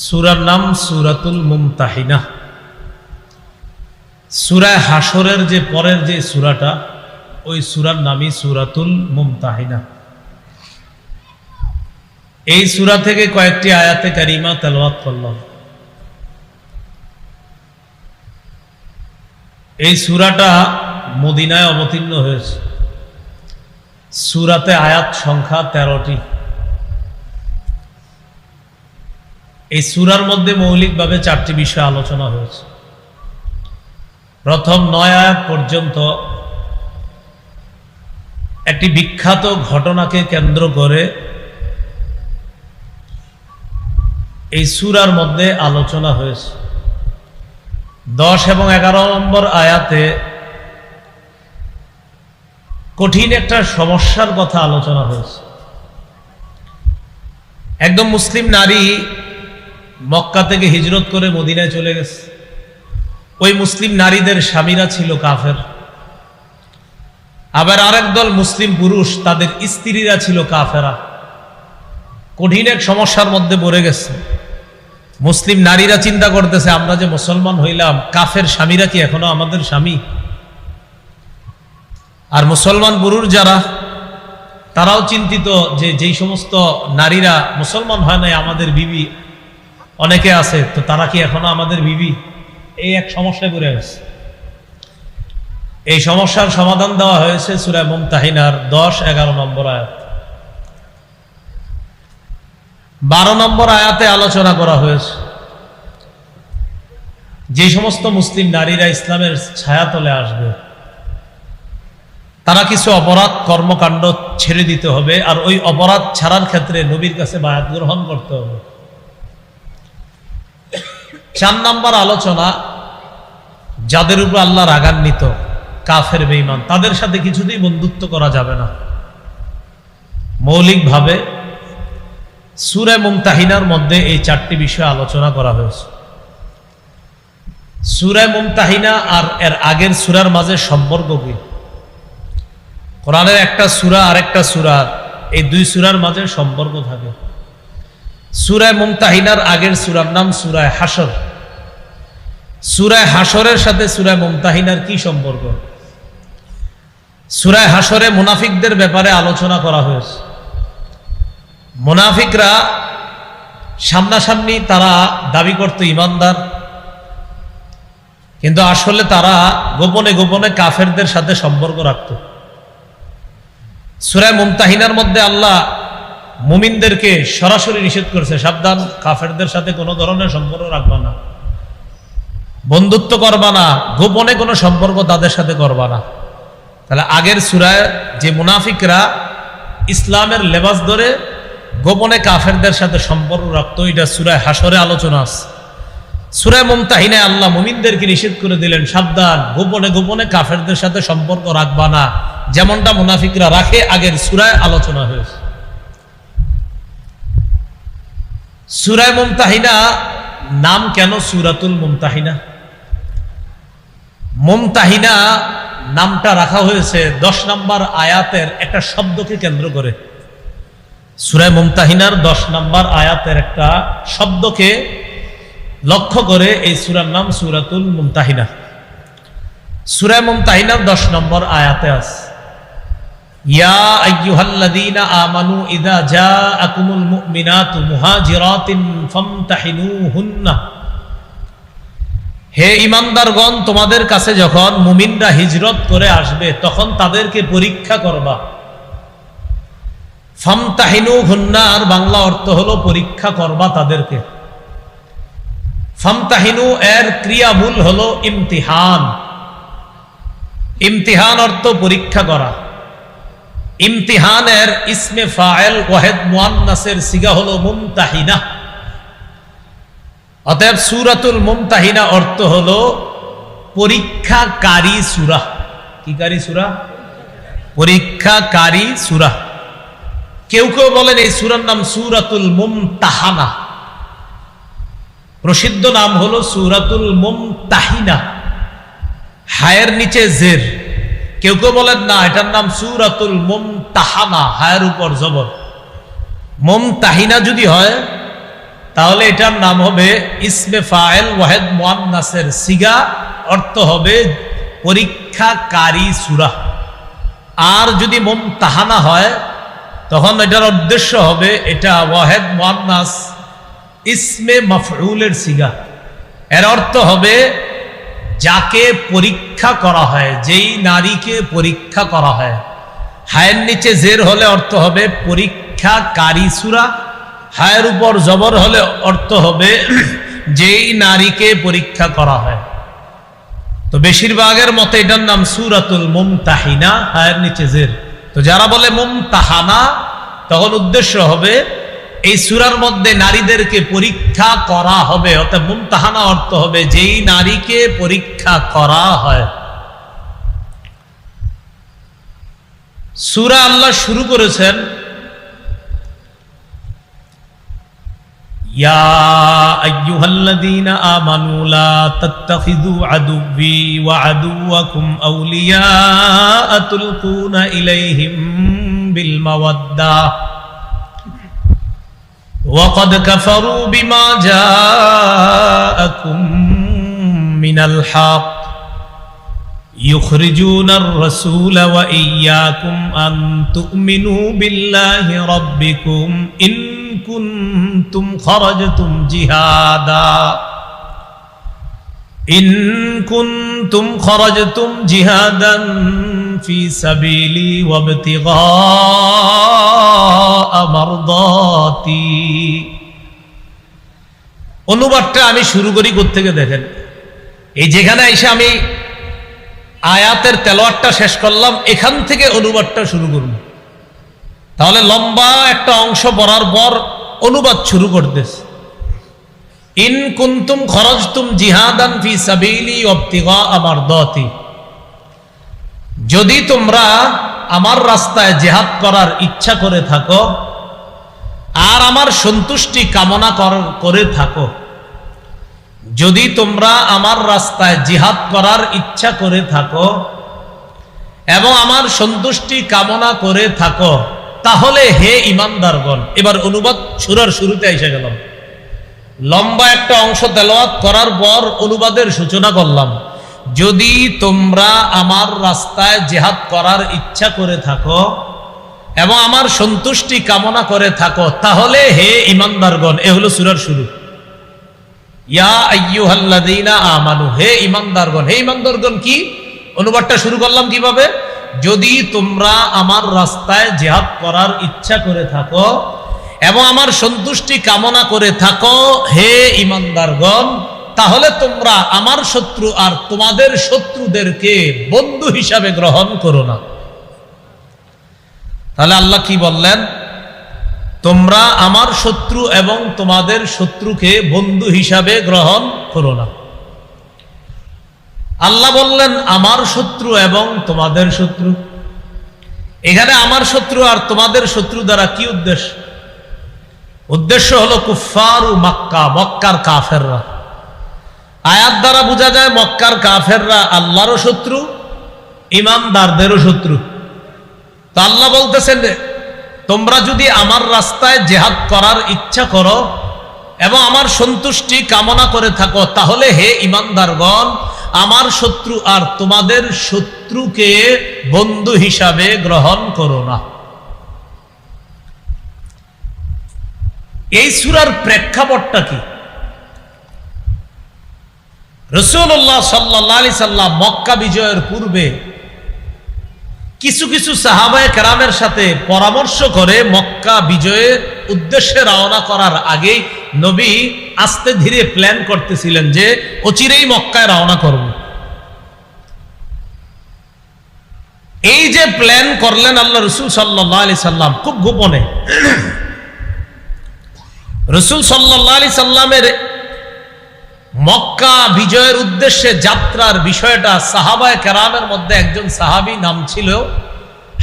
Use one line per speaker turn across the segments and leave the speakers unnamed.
সূরার নাম সূরাতুল মুমতাহিনা। সূরা হাশরের যে পরের যে সূরাটা, ওই সূরার নামই সূরাতুল মুমতাহিনা। এই সূরা থেকে কয়েকটি আয়াতে কারিমা তেলাওয়াত করলাম। এই সূরাটা মদিনায় অবতীর্ণ হয়েছে। সূরাতে আয়াত সংখ্যা 13টি। এই সূরার মধ্যে মৌলিকভাবে 4টি বিষয় আলোচনা হয়েছে। প্রথম 9 আয়াত পর্যন্ত একটি বিখ্যাত ঘটনাকে কেন্দ্র করে এই সূরার মধ্যে আলোচনা হয়েছে। 10 এবং 11 নম্বর আয়াতে কঠিন একটা সমস্যার কথা আলোচনা হয়েছে। একদম মুসলিম নারী মক্কা থেকে হিজরত করে মদিনায় চলে গেছে। ওই মুসলিম নারীদের স্বামীরা ছিল কাফের। আবার আরেক দল মুসলিম পুরুষ, তাদের স্ত্রীরা ছিল কাফেরা। কঠিন এক সমস্যার মধ্যে পড়ে গেছে। মুসলিম নারীরা চিন্তা করতেছে, আমরা যে মুসলমান হইলাম, কাফের স্বামীরা কি এখনো আমাদের স্বামী? আর মুসলমান পুরুষ যারা, তারাও চিন্তিত যে যেই সমস্ত নারীরা মুসলমান হয় নাই, আমাদের বিবি অনেকে আছে, তো তারা কি এখনো আমাদের বিবি? এই এক সমস্যায় পড়ে গেছে। এই সমস্যার সমাধান দেওয়া হয়েছে সূরা মুমতাহিনার 10-11 নম্বর আয়াত। 12 নম্বর আয়াতে আলোচনা করা হয়েছে যে সমস্ত মুসলিম নারীরা ইসলামের ছায়াতলে আসবে, তারা কিছু অপরাধ কর্মকাণ্ড ছেড়ে দিতে হবে, আর ওই অপরাধ ছাড়ার ক্ষেত্রে নবীর কাছে বায়াত গ্রহণ করতে হবে। 4 নম্বর আলোচনা, যাদের উপর আল্লাহ রাগান্বিত, কাফের বেঈমান, তাদের সাথে কিছুতেই বন্ধুত্ব করা যাবে না। মৌলিকভাবে সূরা মুমতাহিনার মধ্যে এই 4টি বিষয় আলোচনা করা হয়েছে। সূরা মুমতাহিনা আর এর আগের সূরার মাঝে সম্পর্ক কি? কোরআনের একটা সূরা আরেকটা সূরা, এই 2 সূরার মাঝে সম্পর্ক থাকে। সূরা মুমতাহিনার আগের সূরার নাম সূরা হাশর। সূরা হাশরের সাথে সূরা মুমতাহিনার কি সম্পর্ক? সূরা হাশরে মুনাফিকদের ব্যাপারে আলোচনা করা হয়েছে। মুনাফিকরা সামনাসামনি তারা দাবি করত ঈমানদার, কিন্তু আসলে তারা গোপনে গোপনে কাফেরদের সাথে সম্পর্ক রাখত। সূরা মুমতাহিনার মধ্যে আল্লাহ মুমিনদেরকে সরাসরি নিষেধ করেছে, সাবধান, কাফেরদের সাথে কোনো ধরনের সম্পর্ক রাখবা না, বন্ধুত্ব করবা না, গোপনে কোনো সম্পর্ক তাদের সাথে করবা না। তাহলে আগের সূরায় যে মুনাফিকরা ইসলামের লেবাস ধরে গোপনে কাফেরদের সাথে সম্পর্ক রাখতো, এটা সূরা হাশরে আলোচনা আছে। সূরা মুমতাহিনায় আল্লাহ মুমিনদেরকে নিষেধ করে দিলেন, সাবধান, গোপনে গোপনে কাফেরদের সাথে সম্পর্ক রাখবা না, যেমনটা মুনাফিকরা রাখে। আগের সূরায় আলোচনা হয়েছে। সূরা মুমতাহিনা নাম কেন সূরাতুল মুমতাহিনা? মুমতাহিনা নামটা রাখা হয়েছে 10 নম্বর আয়াতের একটা শব্দকে কেন্দ্র করে। সূরা মুমতাহিনার 10 নম্বর আয়াতের একটা শব্দকে লক্ষ্য করে এই সূরার নাম সূরাতুল মুমতাহিনা। সূরা মুমতাহিনার 10 নম্বর আয়াতে আছে, ইয়া আইয়ুহাল্লাযীনা আমানু ইযা জাআকুমুল মুমিনাতু মুহাজিরাতিন ফামতাহিনুহুন্না। হে ঈমানদারগণ, তোমাদের কাছে যখন মুমিনরা হিজরত করে আসবে, তখন তাদেরকে পরীক্ষা করবা। ফামতাহিনুহুন্না আর বাংলা অর্থ হলো পরীক্ষা করবা তাদেরকে। ফামতাহিনু এর ক্রিয়ামূল হলো ইমতিহান। ইমতিহান অর্থ পরীক্ষা করা। ইমতিহানের ইসমে ফাইল ওয়াহিদ মুআন্নাসের সিগা হলো মুমতাহিনা। অতএব সূরাতুল মুমতাহিনা অর্থ হলো পরীক্ষাকারী সূরা। কি কারী সূরা? পরীক্ষাকারী সূরা। কেউ কেউ বলেন এই সূরার নাম সূরাতুল মুমতাহানা। প্রসিদ্ধ নাম হলো সূরাতুল মুমতাহিনা, হায়ের নিচে জের। কেউ কেউ বলেন না, এটার নাম সূরাতুল মুমতাহানা, হায়ের উপর জবর। মুমতাহিনা যদি হয় তাহলে এটার নাম হবে ইসমে ফাইল ওয়াহেদ মুআন্নাসের সিগা, অর্থ হবে পরীক্ষাকারী সূরা। আর যদি মুমতাহানা হয় তখন এটার উদ্দেশ্য হবে এটা ওয়াহেদ মুআন্নাস ইসমে মাফউলের সিগা। এর অর্থ হবে যাকে পরীক্ষা করা হয়, যেই নারীকে পরীক্ষা করা হয়। হায়ের নিচে জের হলে অর্থ হবে পরীক্ষাকারী সূরা, হায়ের উপর জবর হলে অর্থ হবে যেই নারীকে পরীক্ষা করা হয়। তো বেশিরভাগের মতে এটার নাম সূরাতুল মুমতাহিনা, হায়ের নিচে জের। তো যারা বলে মুমতাহানা তখন উদ্দেশ্য হবে এই সূরার মধ্যে নারীদেরকে পরীক্ষা করা হবে, অর্থাৎ মুমতাহানা অর্থ হবে যেই নারীকে পরীক্ষা করা হয়। সূরা আল্লাহ শুরু করেছেন ইয়া আইয়ুহাল্লাযীনা আমানু লা তাত্তাখিযু আদুওয়ি ওয়া আদুওয়াকুম আউলিয়া তুলকুনা ইলাইহিম বিল মাওয়াদ্দাহ ওয়া ক্বাদ কাফারু বিমা জাআকুম মিনাল হক ইউখরিজুনার রাসূলা ওয়া ইয়্যাকুম আন তু'মিনু বিল্লাহি রাব্বিকুম ইন কুনতুম খরাজতুম জিহাদান ফি সাবিলি ওয়া ইবতিগা মারদাতি। অনুবাদটা আমি শুরু করি কোত্থেকে দেখেন। এই যেখানে এসে আমি আয়াতের তেলাওয়াতটা শেষ করলাম, এখান থেকে অনুবাদটা শুরু করব। তাহলে লম্বা একটা অংশ পড়ার পর অনুবাদ শুরু করতেছে। ইন কুনতুম খরাজতুম জিহাদান ফি সাবিলি ওয়াবতিগা মারদাতি, যদি তোমরা আমার রাস্তায় জিহাদ করার ইচ্ছা করে থাকো আর আমার সন্তুষ্টি কামনা করে থাকো, যদি তোমরা আমার রাস্তায় জিহাদ করার ইচ্ছা করে থাকো এবং আমার সন্তুষ্টি কামনা করে থাকো, তাহলে হে ঈমানদারগণ। এবার অনুবাদ সূরার শুরুতে এসে গেলাম। লম্বা একটা অংশ তেলাওয়াত করার পর অনুবাদের সূচনা করলাম। যদি তোমরা আমার রাস্তায় জিহাদ করার ইচ্ছা করে থাকো এবং আমার সন্তুষ্টি কামনা করে থাকো, তাহলে হে ঈমানদারগণ। এ হলো সূরার শুরু। ইয়া আইয়ুহাল্লাযীনা আমানু, হে ঈমানদারগণ। হে ঈমানদারগণ কি? অনুবাদটা শুরু করলাম কিভাবে? যদি তোমরা আমার রাস্তায় জিহাদ করার ইচ্ছা করে থাকো এবং আমার সন্তুষ্টি কামনা করে থাকো, হে ঈমানদারগণ, তাহলে তোমরা আমার শত্রু আর তোমাদের শত্রুদেরকে বন্ধু হিসাবে গ্রহণ করো না। তাহলে আল্লাহ কি বললেন? তোমরা আমার শত্রু এবং তোমাদের শত্রুকে বন্ধু হিসাবে গ্রহণ করো না। আল্লাহ বললেন আমার শত্রু এবং তোমাদের শত্রু। এখানে আমার শত্রু আর তোমাদের শত্রু দ্বারা কি উদ্দেশ্য? উদ্দেশ্য হলো কুফফারু মক্কা, মক্কার কাফেররা। আয়াত দ্বারা বোঝা যায় মক্কার কাফেররা আল্লাহরও শত্রু, ঈমানদারদেরও শত্রু। তো আল্লাহ বলতেছেন তোমরা যদি আমার রাস্তায় জিহাদ করার ইচ্ছা করো এবং আমার সন্তুষ্টি কামনা করে থাকো, তাহলে হে ঈমানদারগণ, আমার শত্রু আর তোমাদের শত্রুকে বন্ধু হিসাবে গ্রহণ করো না। এই সূরার প্রেক্ষাপটটা কি? রাসূলুল্লাহ সাল্লাল্লাহু আলাইহি সাল্লাম মক্কা বিজয়ের পূর্বে কিছু কিছু সাহাবায়ে কেরামের সাথে পরামর্শ করে মক্কা বিজয়ের উদ্দেশ্যে রওনা করার আগেই নবী আস্তে ধীরে প্ল্যান করতেছিলেন যে অচিরেই মক্কায় রওনা করব। এই যে প্ল্যান করলেন আল্লাহ রাসূল সাল্লাল্লাহু আলাইহি সাল্লাম খুব গোপনে। রাসূল সাল্লাল্লাহু আলাইহি সাল্লামের মক্কা বিজয়ের উদ্দেশ্যে যাত্রার বিষয়টা সাহাবায়ে কেরামের মধ্যে একজন সাহাবী নাম ছিল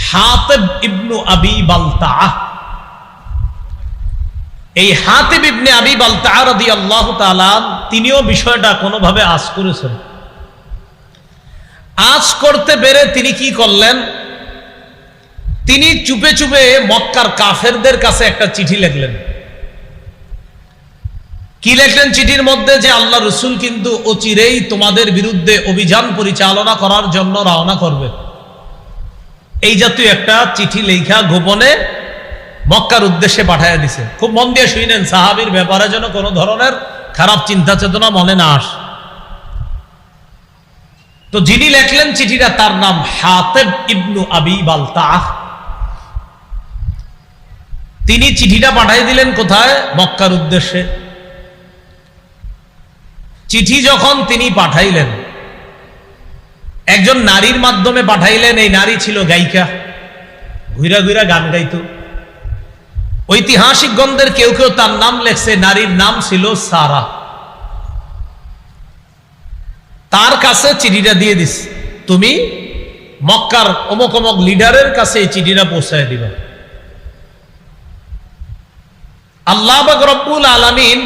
হাতিব ইবনু আবি বালতাআহ। এই হাতিব ইবনে আবি বালতাআহ রাদিয়াল্লাহু তাআলা তিনিও বিষয়টা কোনোভাবে আঁচ করেছেন। আঁচ করতে পেরে তিনি কি করলেন? তিনি চুপে চুপে মক্কার কাফেরদের কাছে একটা চিঠি লিখলেন। কি লেখলেন চিঠির মধ্যে? যে আল্লাহ রসুল কিন্তু অচিরেই তোমাদের বিরুদ্ধে অভিযান পরিচালনা করার জন্য রওনা করবে। এই জাতীয় একটা চিঠি লেখা গোপনে মক্কার উদ্দেশ্যে পাঠাইয়া দিছে। খুব মন দিয়ে শুনেন, সাহাবীর ব্যাপারে যেন কোনো ধরনের খারাপ চিন্তা চেতনা মনে না আসে। তো যিনি লেখলেন চিঠিটা তার নাম হাতেব ইবনু আবি বালতাহ। তিনি চিঠিটা পাঠাই দিলেন কোথায়? মক্কার উদ্দেশ্যে। চিঠি যখন তিনি পাঠাইলেন, একজন নারীর মাধ্যমে পাঠাইলেন। এই নারী ছিল গায়িকা, ঘুরা ঘুরা গান গাইত। ঐতিহাসিক গ্রন্থের কেউ কেউ তার নাম লেখছে, নারীর নাম ছিল সারা। তার কাছে চিঠিটা দিয়ে দিস, তুমি মক্কার অমুক অমুক লিডারের কাছে এই চিঠিটা পৌঁছায় দিবা। আল্লাহ পাক রব্বুল আলামিন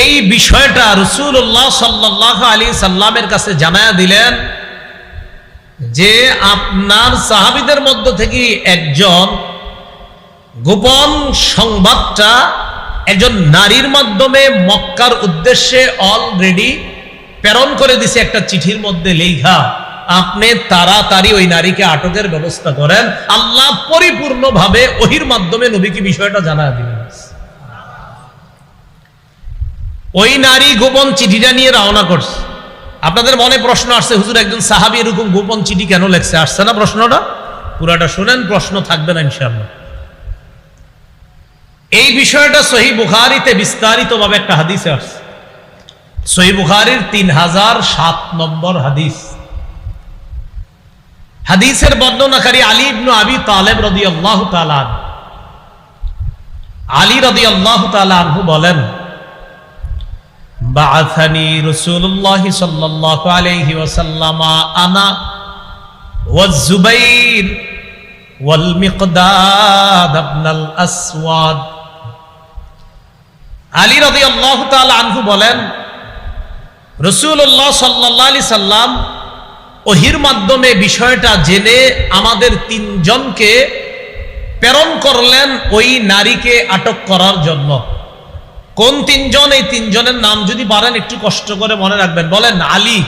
এই বিষয়টা রাসূলুল্লাহ সাল্লাল্লাহু আলাইহি সাল্লামের কাছে জানায়া দিলেন যে আপনার সাহাবীদের মধ্য থেকে একজন গোপন সংবাদটা একজন নারীর মাধ্যমে মক্কার উদ্দেশ্যে অলরেডি প্রেরণ করে দিছে একটা চিঠির মধ্যে লেখা। আপনি তাড়াতাড়ি ওই নারীকে আটকের ব্যবস্থা করেন। আল্লাহ পরিপূর্ণভাবে ওহির মাধ্যমে নবীকে বিষয়টা জানায় দিলেন। ওই নারী গোপন চিঠিটা নিয়ে রওনা করছে। আপনাদের মনে প্রশ্ন আসছে, হুজুর একজন সাহাবী এরকম গোপন চিঠি কেন লেখছে? আসছে না প্রশ্নটা? পুরাটা শুনেন, প্রশ্ন থাকবে না ইনশাআল্লাহ। এই বিষয়টা সহিহ বুখারীতে বিস্তারিতভাবে একটা হাদিসে আসছে। সহিহ বুখারীর 3007 নম্বর হাদিস। হাদিসের বর্ণনাকারী আলী ইবনে আবি তালেব রাদিয়াল্লাহু তাআলা আনহু। আলী রাদিয়াল্লাহু তাআলা আনহু বলেন, বাআসানি রাসূলুল্লাহ সাল্লাল্লাহু আলাইহি ওয়াসাল্লাম আনা ওয়াজ জুবাইর ওয়াল মিকদাদ ইবনুল আসওয়াদ। আলী রাদিয়াল্লাহু তাআলা আনহু বলেন, রাসূলুল্লাহ সাল্লাল্লাহু আলাইহি সাল্লাম ওহির মাধ্যমে বিষয়টা জেনে আমাদের তিনজনকে প্রেরণ করলেন ওই নারীকে আটক করার জন্য। কোন তিনজন? এই তিনজনের নাম যদি পারেন একটু কষ্ট করে মনে রাখবেন। বলেন, আলী,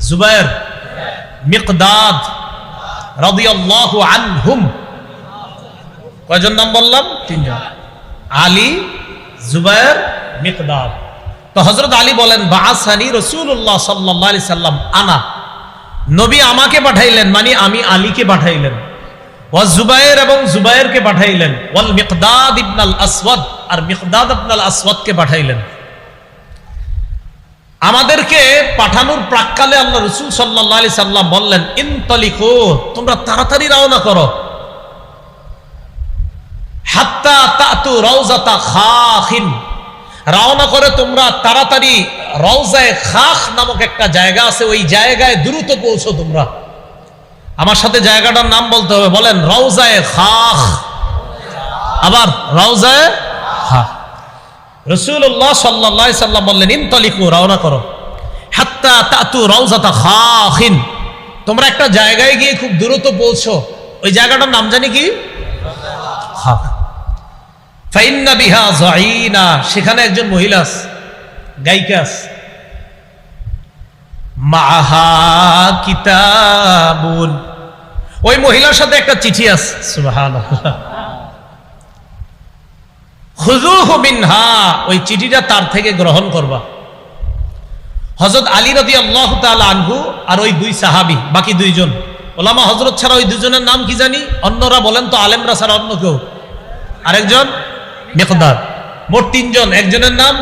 জুবাইর, মিকদাদ রাদিয়াল্লাহু আনহুম। কয়জন নাম বললাম? তিনজন, আলী, জুবাইর, মিকদাদ। তো হযরত আলী বলেন, বাআসানি রাসূলুল্লাহ সাল্লাল্লাহু আলাইহি সাল্লাম আনা, নবী আমাকে পাঠাইলেন, মানে আমি আলীকে পাঠাইলেন। ওয়া জুবাইর, এবং জুবাইরকে পাঠাইলেন। ওয়াল মিকদাদ ইবনুল আসওয়াদ, আর মিকদাদ ইবনুল আসওয়াদকে পাঠাইলেন। আমাদেরকে পাঠানোর প্রাক্কালে আল্লাহ রাসূল সাল্লাল্লাহু আলাইহি সাল্লাম বললেন, ইনতালিকু, তোমরা তাড়াতাড়ি রওনা করো। হাত্তা তাতু রাউজাতা খাখিন, রওনা করে তোমরা তাড়াতাড়ি রওজায়ে খাখ নামক একটা জায়গা আছে, ওই জায়গায় দ্রুত পৌঁছো তোমরা। আমার সাথে জায়গাটার নাম বলতে হবে। বলেন, রওজায়ে খাখ। আবার রওজায়ে খাখ। রাসূলুল্লাহ সাল্লাল্লাহু আলাইহি সাল্লাম বললেন, ইনতালিকু, রওনা করো। হাত্তা তাতু রাউজাতা খাখিন, তোমরা একটা জায়গায় গিয়ে খুব দ্রুত পৌঁছো। ওই জায়গাটার নাম জানি কি? খাখ। ফাইন্না বিহা যাইনা, সেখানে একজন মহিলা আছে, গায়িকা আছে। মাহা কিতাবুন, ওই মহিলার সাথে একটা চিঠি আছে। সুবহানাল্লাহ। খুযুহু মিনহা, ওই চিঠিটা তার থেকে গ্রহণ করবা। হযরত আলী রাদিয়াল্লাহু তাআলা আনহু আর ওই দুই সাহাবী, বাকি দুইজন ওলামা হযরত ছাড়া ওই দুজনের নাম কি জানি? অন্যরা বলেন তো, আলেমরা ছাড়া অন্য কেউ? আরেকজন মিকদাদ। মোট তিনজন। একজনের নাম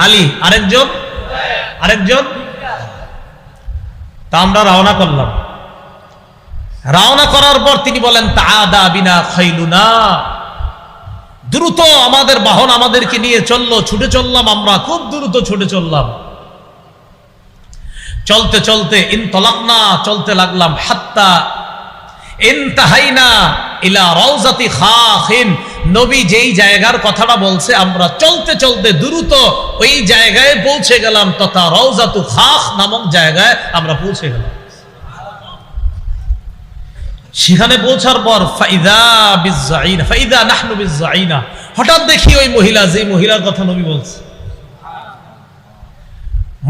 আলী, আরেকজন। তা আমরা রওনা করলাম। রওনা করার পর তিনি বলেন, তাআদা বিনা খাইলুনা, দ্রুত আমাদের বাহন আমাদেরকে নিয়ে চললো, ছুটে চললাম, আমরা খুব দ্রুত ছুটে চললাম। চলতে চলতে ইনতালাকনা, চলতে লাগলাম। হাত্তা ইনতাহাইনা ইলা রাউজাতি খাখিন, নবী যেই জায়গার কথাটা বলছে আমরা চলতে চলতে দ্রুত ওই জায়গায় পৌঁছে গেলাম, তথা রাউজাতু খাখ নামক জায়গায় আমরা পৌঁছে গেলাম। সেখানে পৌঁছার পর ফাইদা নাহনু বিজ্জাইনা, হঠাৎ দেখি ওই মহিলা, যে মহিলার কথা নবী বলছে,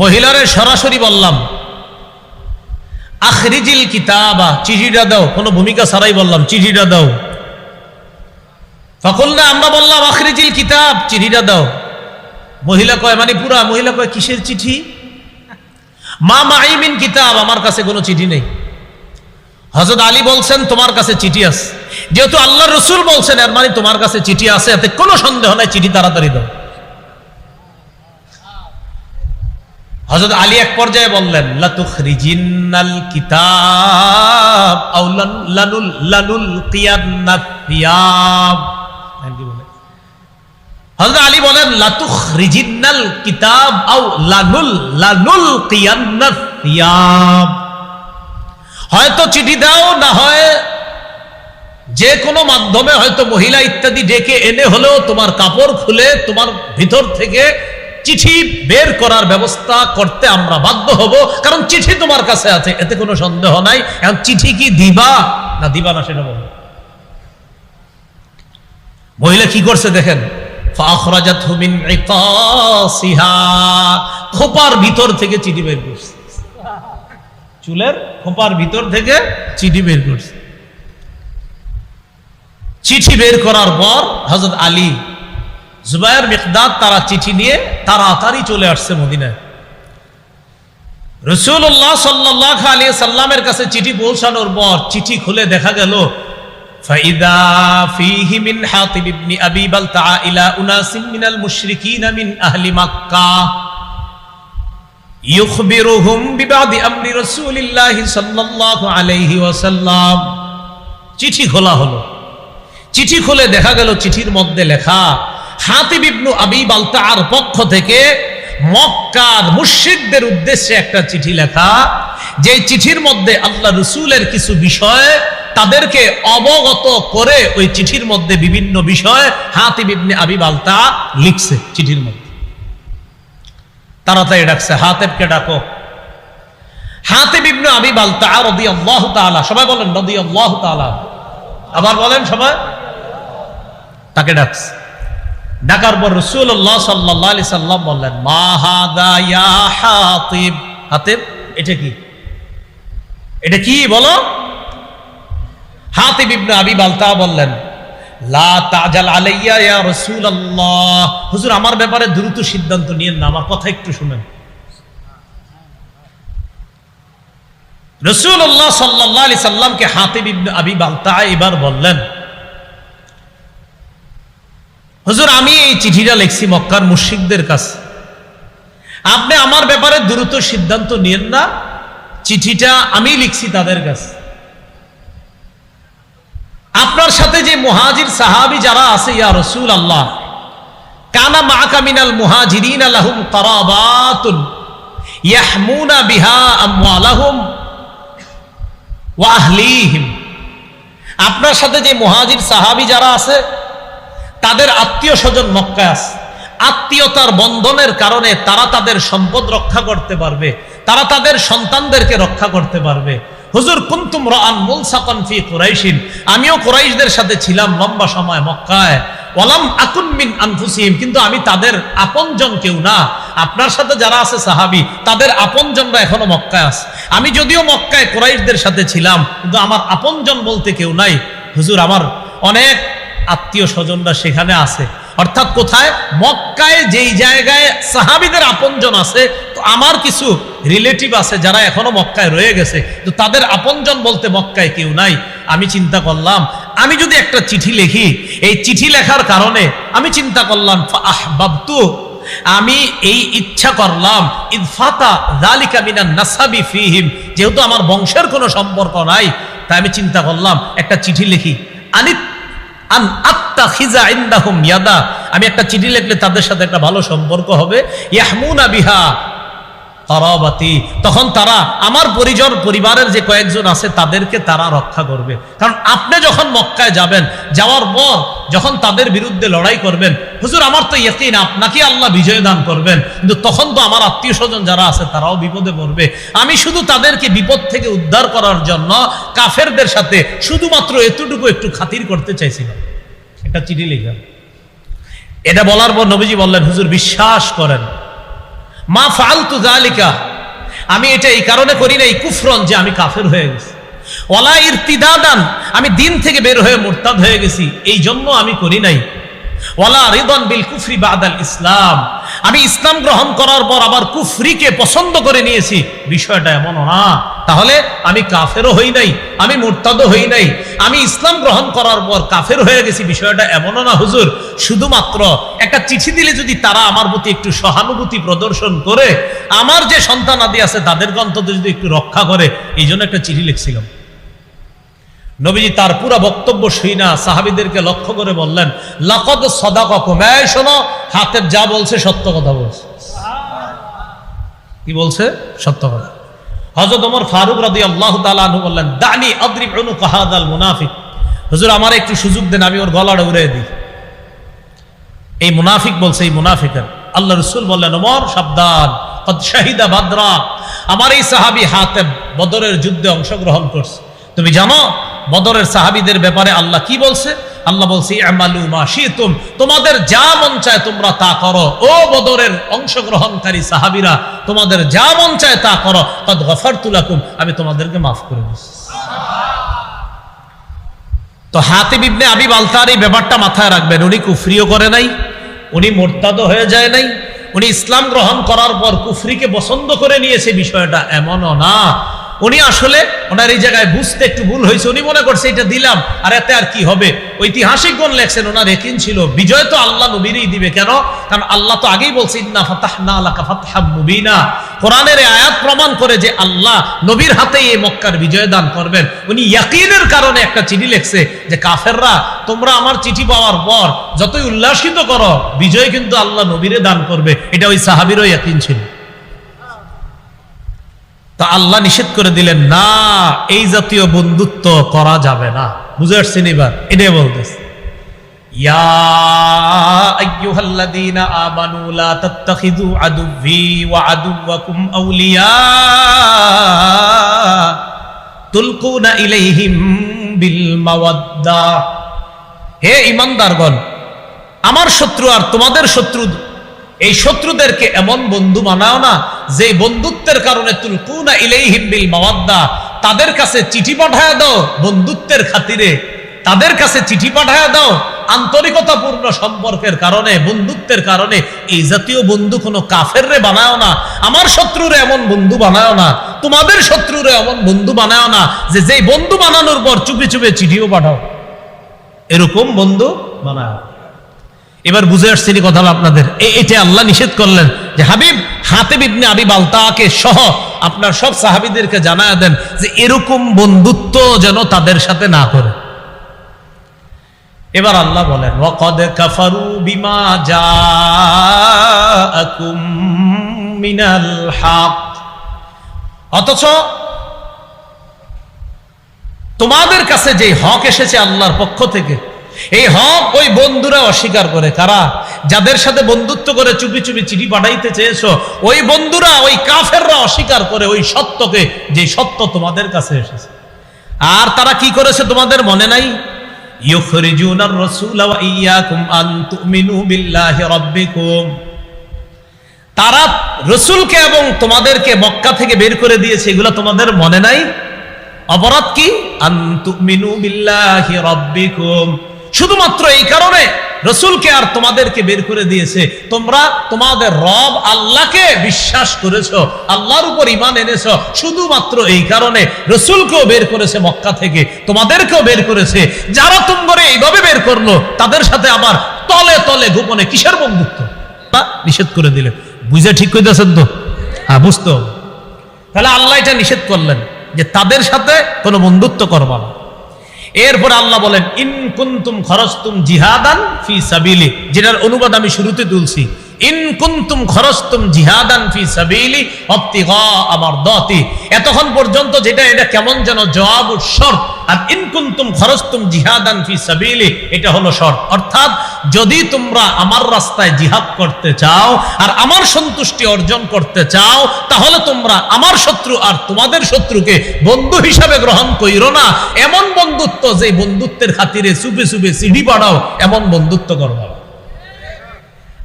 মহিলারে সরাসরি বললাম আখরিজিল কিতাবা, চিঠিটা দাও, কোনো ভূমিকা ছাড়াই বললাম চিঠিটা দাও। ফাকুলনা, আমরা বললাম আখরিজিল কিতাব, চিঠিটা দাও। মহিলা কয়, মানে পুরা মহিলা কয় কিসের চিঠি? মা মাই মিন কিতাব, আমার কাছে কোনো চিঠি নেই। হযরত আলী বলছেন তোমার কাছে চিঠি আছে, যেহেতু আল্লাহ রসুল বলছেন এর মানে তোমার কাছে চিঠি আছে, এতে কোনো সন্দেহ নাই, চিঠি তাড়াতাড়ি দাও। হযরত আলী এক পর্যায়ে বললেন লাতুখরিজিনাল কিতাব আও লানুলকিয়ান্না থিয়াব। হযরত আলী বলেন লাতুখরিজিনাল কিতাব আও লানুলকিয়ান্না থিয়াব, হয়তো চিঠি দাও, না হয় যে কোনো মাধ্যমে, হয়তো মহিলা ইত্যাদি ডেকে এনে হলেও তোমার কাপড় খুলে তোমার ভিতর থেকে চিঠি বের করার ব্যবস্থা করতে আমরা বাধ্য হব, কারণ চিঠি তোমার কাছে আছে, এতে কোনো সন্দেহ নাই। এখন চিঠি কি দিবা না দিবা না সেটা বলো। মহিলা কি করছে দেখেন, ফাখরাজাতহু মিন ইকাসিহা, খোপার ভিতর থেকে চিঠি বের করছে, চুলের খোপার ভিতর থেকে চিঠি বের করছে। চিঠি বের করার পর হযরত আলী, জুবায়ের, মিকদাদ তারা চিঠি নিয়ে তাড়াতাড়ি চলে আসছে মদিনায়। রাসূলুল্লাহ সাল্লাল্লাহু আলাইহি সাল্লামের কাছে চিঠি পৌঁছানোর পর চিঠি খুলে দেখা গেল ফাইদা ফীহি মিন হাতিব ইবনে আবি বালতা ইলা উনাসিন মিনাল মুশরিকিন মিন আহলি মক্কাহ ইউখবিরুহুম বিবাদি আমরি রাসূলিল্লাহি সাল্লাল্লাহু আলাইহি ওয়াসাল্লাম। চিঠি খোলা হলো, চিঠি খুলে দেখা গেল চিঠির মধ্যে লেখা হাতিব ইবনে আবি বালতার পক্ষ থেকে মক্কার মুশরিকদের উদ্দেশ্যে একটা চিঠি লেখা, যে চিঠির মধ্যে আল্লাহ রাসূলের কিছু বিষয় তাদেরকে অবগত করে ওই চিঠির মধ্যে বিভিন্ন বিষয় হাতিব ইবনে আবি বালতা লিখছে চিঠির মধ্যে। তাড়াতাড়ি ডাকছে, হাতিবকে ডাকো। হাতিব ইবনে আবি বালতা রাদিয়াল্লাহু তাআলা, সবাই বলেন রাদিয়াল্লাহু তাআলা, আবার বলেন সবাই, তাকে ডাকছে। ডাকার পর রাসূলুল্লাহ সাল্লাল্লাহু আলাইহি সাল্লাম বললেন মা হাদা ইয়া হাতিব, হাতিব এটা কি, এটা কি বলো। হাতিব ইবনে আবি বালতা বললেন লা তাজাল আলাইয়া ইয়া রাসূলুল্লাহ, হুজুর আমার ব্যাপারে দ্রুত সিদ্ধান্ত নিয়েন না, আমার কথা একটু শুনেন। রাসূলুল্লাহ সাল্লাল্লাহু আলাইহি সাল্লামকে হাতিব ইবনে আবি বালতা এবার বললেন হুজুর আমি এই চিঠিটা লিখছি মক্কার মুশরিকদের কাছে, আপনি আমার ব্যাপারে দ্রুত সিদ্ধান্ত নিয়েন না, চিঠিটা আমি লিখছি তাদের কাছে। আপনার সাথে যে মুহাজির সাহাবী যারা আছে ইয়া রাসূলুল্লাহ, কানা মাআকা মিনাল মুহাজিরিন লাহুম কারাবাতুন ইয়াহমুনা বিহা আমওয়ালাহুম ওয়া আহলিহিম, আপনার সাথে যে মুহাজির সাহাবী যারা আছে তাদের আত্মীয় স্বজন মক্কায় আছে, আত্মীয়তার বন্ধনের কারণে তারা তাদের সম্পদ রক্ষা করতে পারবে, তারা তাদের সন্তানদেরকে রক্ষা করতে পারবে। হুজুর কুনতুম রাআন মুলসাকান ফি কুরাইশিন, আমিও কুরাইশদের সাথে ছিলাম লম্বা সময় মক্কায়, ওয়ালাম আকুন মিন আনফুসিহিম, কিন্তু আমি তাদের আপনজন কেউ না। আপনার সাথে যারা আছে সাহাবী তাদের আপনজনরা এখনো মক্কায় আছে, আমি যদিও মক্কায় কুরাইশদের সাথে ছিলাম কিন্তু আমার আপনজন বলতে কেউ নাই। হুজুর আমার অনেক আত্মীয় স্বজনরা সেখানে আছে, অর্থাৎ কোথায়, মক্কায় যেই জায়গায় সাহাবীদের আপনজন আছে, তো আমার কিছু রিলেটিভ আছে যারা এখনো মক্কায় রয়ে গেছে, তো তাদের আপনজন বলতে মক্কায় কেউ নাই। আমি চিন্তা করলাম আমি যদি একটা চিঠি লিখি, এই চিঠি লেখার কারণে আমি চিন্তা করলাম ফাআহবাবতু, আমি এই ইচ্ছা করলাম ইদফাতা যালিকা মিনান নাসাবি ফীহিম, যেহেতু আমার বংশের কোনো সম্পর্ক নাই, তাই আমি চিন্তা করলাম একটা চিঠি লিখি, আমি একটা চিঠি লিখলে তাদের সাথে একটা ভালো সম্পর্ক হবে, ইয়াহমুনা বিহা কারাবাতি, তখন তারা আমার পরিবারের যে কয়েকজন আছে তাদেরকে তারা রক্ষা করবে। কারণ আপনি যখন মক্কায় যাবেন, যাওয়ার পর যখন তাদের বিরুদ্ধে লড়াই করবেন, হুজুর আমার তো ইয়াকিন আপনাকে আল্লাহ বিজয় দান করবেন, কিন্তু তখন তো আমার আত্মীয় স্বজন যারা আছে তারাও বিপদে পড়বে। আমি শুধু তাদেরকে বিপদ থেকে উদ্ধার করার জন্য কাফেরদের সাথে শুধুমাত্র এতটুকু একটু খাতির করতে চাইছিলাম, একটা চিঠি লিখলাম। এটা বলার পর নবীজি বললেন, হুজুর বিশ্বাস করেন, মা ফাআলতু যালিকা, আমি এটা এই কারণে করি নাই কুফরন, যে আমি কাফের হয়ে গেছি, ওয়ালা ইরতিদাদান, আমি দিন থেকে বের হয়ে মুরতাদ হয়ে গেছি, এই জন্য আমি করি নাই, ওয়ালা রিদান বিল কুফরি বাদাল ইসলাম, আমি ইসলাম গ্রহণ করার পর আবার কুফরিকে পছন্দ করে নিয়েছি, বিষয়টা এমন না। তাহলে আমি কাফেরও হই নাই, আমি মুরতাদও হই নাই, আমি ইসলাম গ্রহণ করার পর কাফের হয়ে গেছি, বিষয়টা এমনও না হুজুর। শুধুমাত্র একটা চিঠি দিলে যদি তারা আমার প্রতি একটু সহানুভূতি প্রদর্শন করে, আমার যে সন্তান আদি আছে তাদেরকে অন্তত যদি একটু রক্ষা করে, এই জন্য একটা চিঠি লিখছিলাম। নবীজি তার পুরো বক্তব্য শুনা সাহাবীদেরকে লক্ষ্য করে বললেন, লাকাদ সাদাকাকুম, এই শোনো, হাতেব যা বলছে সত্য কথা বলছে। কি বলছে? সত্য কথা। হযরত ওমর ফারুক রাদিয়াল্লাহু তাআলা আনহু বললেন, দানি আদরিব উনুক হাদাল মুনাফিক, হুজুর আমার একটু সুযোগ দেন, আমি ওর গলাটা উড়িয়ে দিই। এই মুনাফিক বলছে, এই মুনাফিকের। আল্লাহ রাসূল বললেন, ওমর সাবধান, কদ শাহিদা বাদরা, আমার এই সাহাবী হাতেব বদরের যুদ্ধে অংশগ্রহণ করছে। তুমি জানো বদরের সাহাবীদের ব্যাপারে আল্লাহ কি বলছে? আল্লাহ বলছে, আমালু মা শিতুম, তোমাদের যা মন চায় তোমরা তা করো। ও বদরের অংশগ্রহণকারী সাহাবীরা, তোমাদের যা মন চায় তা করো, কদ গফারতু লাকুম, আমি তোমাদেরকে মাফ করে দিয়েছি। তো হাতিব ইবনে আবি বালতার এই ব্যাপারটা মাথায় রাখবেন, উনি কুফরিও করে নাই, উনি মুরতাদও হয়ে যায় নাই, উনি ইসলাম গ্রহণ করার পর কুফরিকে পছন্দ করে নিয়েছে, বিষয়টা এমনও না। উনি আসলে ওনার এই জায়গায় বুঝতে একটু ভুল হয়েছে, উনি মনে করছে এটা দিলাম আর এতে আর কি হবে। ঐতিহাসিকগণ লেখছেন ওনার ইয়াকিন ছিল বিজয় তো আল্লাহ নবীরই দিবে। কেন? কারণ আল্লাহ তো আগেই বলছে, ইন্না ফাতাহনা লাকা ফাতহাম মুবিনা, কোরআনের এই আয়াত প্রমাণ করে যে আল্লাহ নবীর হাতেই এই মক্কার বিজয় দান করবেন। উনি ইয়াকিনের কারণে একটা চিঠি লিখছে যে কাফেররা, তোমরা আমার চিঠি পাওয়ার পর যতই উল্লাসিত করো, বিজয় কিন্তু আল্লাহ নবীরে দান করবে। এটা ওই সাহাবীরও ইয়াকিন ছিল। তা আল্লাহ নিষেধ করে দিলেন, না, এই জাতীয় বন্ধুত্ব করা যাবে না। বুঝে আসছেন এবার? এটাই বলতেছে, ইয়া আইয়ুহাল্লাযীনা আমানু লা তাত্তাখিযু আদুওয়ি ওয়া আদুওয়াকুম আউলিয়া তুলকুনা ইলাইহিম বিল মাওয়াদ্দা। হে ঈমানদারগণ, আমার শত্রু আর তোমাদের শত্রু, এই শত্রুদেরকে এমন বন্ধু বানাও না যে বন্ধুত্বের কারণে তুলকুনা ইলাইহিম বিল মাওয়াদ্দা, তাদের কাছে চিঠি পাঠায় দাও বন্ধুত্বের খাতিরে, তাদের কাছে চিঠি পাঠায় দাও আন্তরিকতাপূর্ণ সম্পর্কের কারণে, বন্ধুত্বের কারণে। এই জাতীয় বন্ধু কোনো কাফেররে বানাও না। আমার শত্রুরে এমন বন্ধু বানাও না, তোমাদের শত্রুরে এমন বন্ধু বানাও না যে যেই বন্ধু বানানোর পর চুপে চুপে চিঠিও পাঠাও, এরকম বন্ধু বানাও। এবার বুঝে আসছেন কথা আপনাদের? এটা আল্লাহ নিষেধ করলেন যে হাবিব হাতিব ইবনে আবি বালতাকে সহ আপনার সব সাহাবীদেরকে জানায় দেন যে এরকম বন্ধুত্ব যেন তাদের সাথে না করে। এবার আল্লাহ বলেন, ওয়াকাদ কাফারু বিমা জাআকুম মিনাল হক, অথচ তোমাদের কাছে যে হক এসেছে আল্লাহর পক্ষ থেকে, এই হক ওই বন্ধুরা অস্বীকার করে। কারা? যাদের সাথে বন্ধুত্ব করে চুপি চুপি চিঠি পাঠাইতে চেয়েছো, ওই বন্ধুরা, ওই কাফেররা অস্বীকার করে ওই সত্যকে, যে সত্য তোমাদের কাছে এসেছে। আর তারা কি করেছে তোমাদের মনে নাই? ইউখরিজুনার রাসূলা ওয়া ইয়্যাকুম আন তুমিনু বিল্লাহি রাব্বিকুম, তারা রাসূলকে এবং তোমাদেরকে মক্কা থেকে বের করে দিয়েছে, এগুলো তোমাদের মনে নাই? অপরাধ কি? আন তুমিনু বিল্লাহি রাব্বিকুম, শুধুমাত্র এই কারণে রাসূলকে আর তোমাদেরকে বের করে দিয়েছে, তোমরা তোমাদের রব আল্লাহকে বিশ্বাস করেছো, আল্লাহর উপর ঈমান এনেছো, শুধুমাত্র এই কারণে রাসূলকেও বের করেছে মক্কা থেকে, তোমাদেরকেও বের করেছে। যারা তোমরা এইভাবে বের করলো, তাদের সাথে আবার তলে তলে গোপনে কিসের বন্ধুত্ব? নিষেধ করে দিলেন। বুঝে ঠিক কইতেছেন তো? হ্যাঁ, বুঝতে হবে। তাহলে আল্লাহ এটা নিষেধ করলেন যে তাদের সাথে কোনো বন্ধুত্ব করবা না। এরপর আল্লাহ বলেন, ইন কুনতুম খরজতুম জিহাদান ফি সাবিলি, যেটার অনুবাদ আমি শুরুতে তুলছি, ইন কুনতুম খরজতুম জিহাদান ফি সাবিলি ইবতিগা মারদাতি। এতক্ষণ পর্যন্ত যেটা, এটা কেমন যেন জবাব শর্ত, আর ইন কুনতুম খরজতুম জিহাদান ফি সাবিলি এটা হলো শর্ত। অর্থাৎ যদি তোমরা আমার রাস্তায় জিহাদ করতে চাও আর আমার সন্তুষ্টি অর্জন করতে চাও, তাহলে তোমরা আমার শত্রু আর তোমাদের শত্রুকে বন্ধু হিসাবে গ্রহণ কইরো না। এমন বন্ধুত্ব যে বন্ধুত্বের খাতিরে চুপে চুপে সিডি পাঠাও, এমন বন্ধুত্ব করবা।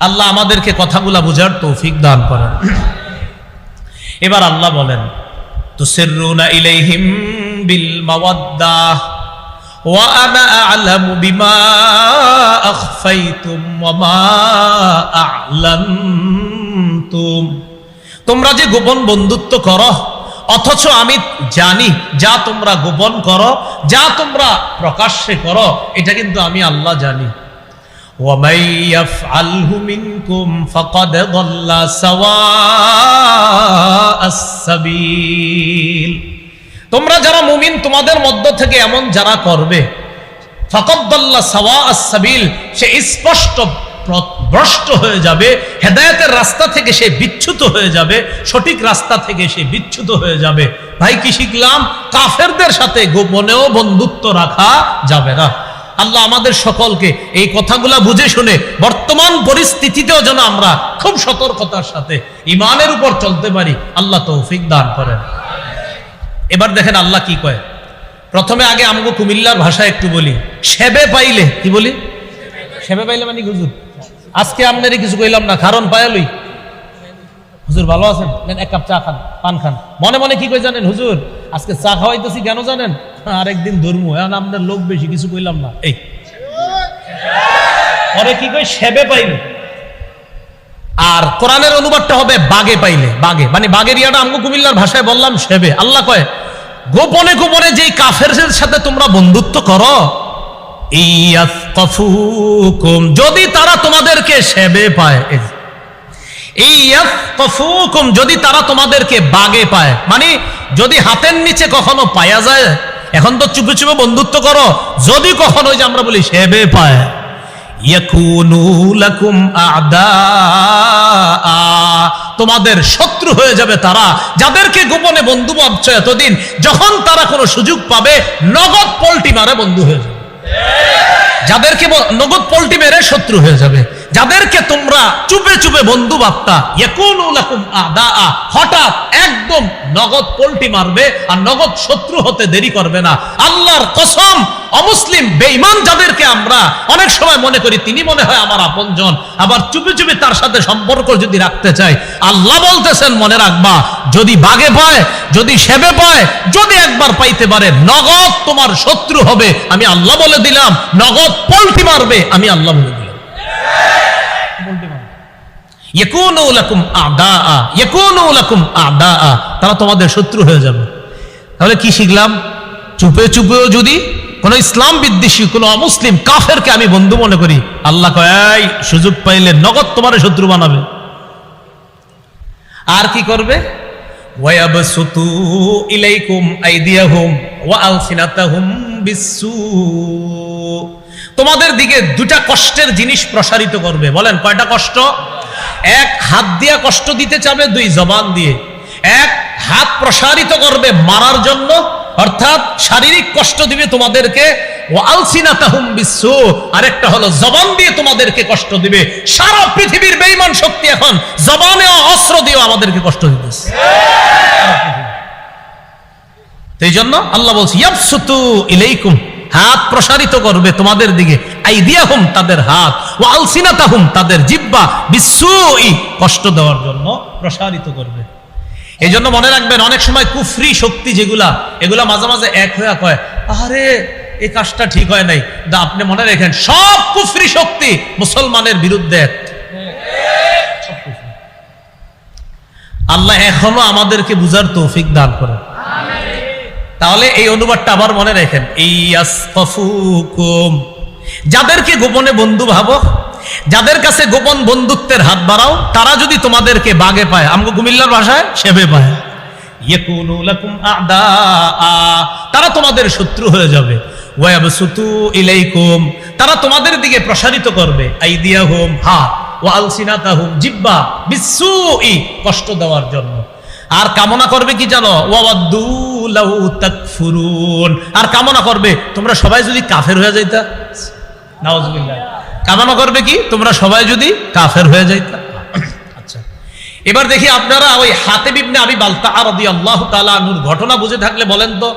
আল্লাহ আমাদেরকে কথাগুলা বুঝার তৌফিক দান করেন। এবার আল্লাহ বলেন, তুসিররুনা ইলাইহিম বিল মাওয়াদ্দাহ ওয়া আনা আ'লামু বিমা আখফাইতুম ওয়া মা আ'লানতুম। তোমরা যে গোপন বন্ধুত্ব করো, অথচ আমি জানি যা তোমরা গোপন করো, যা তোমরা প্রকাশ্যে করো, এটা কিন্তু আমি আল্লাহ জানি। وَمَن يَفْعَلْهُ مِنكُمْ فَقَدْ ضَلَّ سَوَاءَ السَّبِيلِ। তোমরা যারা মুমিন, তোমাদের মধ্য থেকে এমন যারা করবে, ফাকাদ দাল্লা সাওয়া আস-সাবিল, সে স্পষ্ট ভ্রষ্ট হয়ে যাবে, হেদায়েতের রাস্তা থেকে সে বিচ্যুত হয়ে যাবে, সঠিক রাস্তা থেকে সে বিচ্যুত হয়ে যাবে। ভাই কি শিখলাম? কাফেরদের সাথে গোপনেও বন্ধুত্ব রাখা যাবে না। আল্লাহ আমাদের সকলকে এই কথাগুলা বুঝে শুনে বর্তমান পরিস্থিতিতেও যেন আমরা খুব সতর্কতার সাথে ঈমানের উপর চলতে পারি, আল্লাহ তৌফিক দান করেন। এবার দেখেন আল্লাহ কি কয়। প্রথমে আগে আমগো কুমিল্লার ভাষায় একটু বলি, সেবে পাইলে, কি বলি? সেবে পাইলে মানে হুজুর আজকে আপনারই কিছু কইলাম না, কারণ পায়ালই হুজুর ভালো আছেন, এক কাপ চা খান, পান খান। মনে মনে কি কই জানেন? হুজুর আজকে চা খাওয়াইতেছি কেন জানেন? আরেকদিন ধর্ম, এখন আপনার লোক বেশি, কিছু কইলাম না। এই পরে কি কই? সেবে পাইলে। আর কোরআনের অনুবাদটা হবে বাগে পাইলে। বাগে মানে বাগের ইয়াটা আমগো কুমিল্লার ভাষায় বললাম সেবে। আল্লাহ কয়, গোপনে গোপনে যেই কাফেরদের সাথে তোমরা বন্ধুত্ব করো, ইয়াফকাফুকুম, যদি তারা তোমাদেরকে সেবে পায়, ইয়াফকাফুকুম, যদি তারা তোমাদেরকে বাগে পায়, মানে যদি হাতের নিচে কখনো পায়া যায়, এখন তো চুপে চুপে বন্ধুত্ব করো, যদি কখনো ওই যে আমরা বলি সেবে পায়, ইয়াকুনু লাকুম আ'দা, তোমাদের শত্রু হয়ে যাবে তারা, যাদেরকে গোপনে বন্ধু ভাবছো এতদিন, যখন তারা কোনো সুযোগ পাবে নগদ পল্টি মারে বন্ধু হয়ে যাবে। যাদেরকে নগদ পল্টি মেরে শত্রু হয়ে যাবে, যাদেরকে তোমরা চুপে চুপে বন্ধু ভাবতা, ইয়াকুনু লাকুম আ'দা, হঠাৎ একদম নগদ পল্টি মারবে আর নগদ শত্রু হতে দেরি করবে না। আল্লাহর কসম, অমুসলিম বেঈমান যাদেরকে আমরা অনেক সময় মনে করি তিনি মনে হয় আমার আপনজন, আবার চুপে চুপে তার সাথে সম্পর্ক যদি রাখতে চাই, আল্লাহ বলতেছেন মনে রাখবা, যদি বাগে পায়, যদি সেবে পায়, যদি একবার পাইতে পারে, নগদ তোমার শত্রু হবে, আমি আল্লাহ বলে দিলাম। নগদ পল্টি মারবে, আমি আল্লাহ বলে দিলাম। ইয়াকুনু লাকুম আ'দা, ইয়াকুনু লাকুম আ'দা, তারা তোমাদের শত্রু হয়ে যাবে। তাহলে কি শিখলাম? চুপে চুপেও যদি কোন ইসলাম বিদ্বেষী কোন অমুসলিম কাফেরকে আমি বন্ধু মনে করি, আল্লাহ কয় এই সুযোগ পাইলে নগদ তোমার শত্রু বানাবে। আর কি করবে? ওয়ায়াবসুতু ইলাইকুম আইদিয়াহুম ওয়া আলসিনাতাহুম বিসসু, তোমাদের দিকে দুটা কষ্টের জিনিস প্রসারিত করবে। বলেন কয়টা কষ্ট? এক, হাত দিয়া কষ্ট দিতে চাবে, দুই, জবান দিয়ে। এক, হাত প্রসারিত করবে মারার জন্য, অর্থাৎ শারীরিক কষ্ট দিবে তোমাদেরকে, ওয়া আলসিনাতাহুম বিসসু, আরেকটা হলো জবান দিয়ে তোমাদেরকে কষ্ট দিবে। সারা পৃথিবীর বেঈমান শক্তি এখন জবানে অস্ত্র দিয়ে আমাদেরকে কষ্ট দিতেছে। এই জন্য আল্লাহ বলছে ইয়াবসুতু ইলাইকুম, হাত প্রসারিত করবে তোমাদের দিকে, আইদিয়াহুম, তাদের হাত, ওয়া আলসিনাতাহুম, তাদের জিহ্বা, বিসসুই, কষ্ট দেওয়ার জন্য প্রসারিত করবে। এই জন্য মনে রাখবেন, অনেক সময় কুফরি শক্তি যেগুলা, এগুলা মাঝে মাঝে এক হয়ে কয় আরে এই কাজটা ঠিক হয় নাই, আপনি মনে রাখেন সব কুফরি শক্তি মুসলমানের বিরুদ্ধে। আল্লাহ এখনো আমাদেরকে বুঝার তৌফিক দান করেন। তাহলে এই অনুবাদটা আবার মনে রাখেন, ইয়াসফাফুকুম, যাদেরকে গোপনে বন্ধু ভাবো, যাদের কাছে গোপন বন্ধুত্বের হাত বাড়াও, তারা যদি তোমাদেরকে বাগে পায়, আমগো কুমিল্লার ভাষায় সেবে পায়, ইয়াকুনু লাকুম আ'দা, তারা তোমাদের শত্রু হয়ে যাবে। ওয়ায়াবসুতু ইলাইকুম, তারা তোমাদের দিকে প্রসারিত করবে, আইদিয়াহুম, হাত, ওয়া আলসিনাতাহুম, জিহ্বা, বিসসুই, কষ্ট দেওয়ার জন্য। আর কামনা করবে কি জানো? ওয়াওয়াদ্দু লাউ তাকফুরুন, আর কামনা করবে তোমরা সবাই যদি কাফের হয়ে যাইতা। নাউজুবিল্লাহ। কামনা করবে কি? তোমরা সবাই যদি কাফের হয়ে যাইতা। আচ্ছা, এবার দেখি আপনারা ওই হাতেব ইবনে আবি বালতাআ রাদিয়াল্লাহু তাআলা আনহুর ঘটনা বুঝে থাকলে বলেন তো,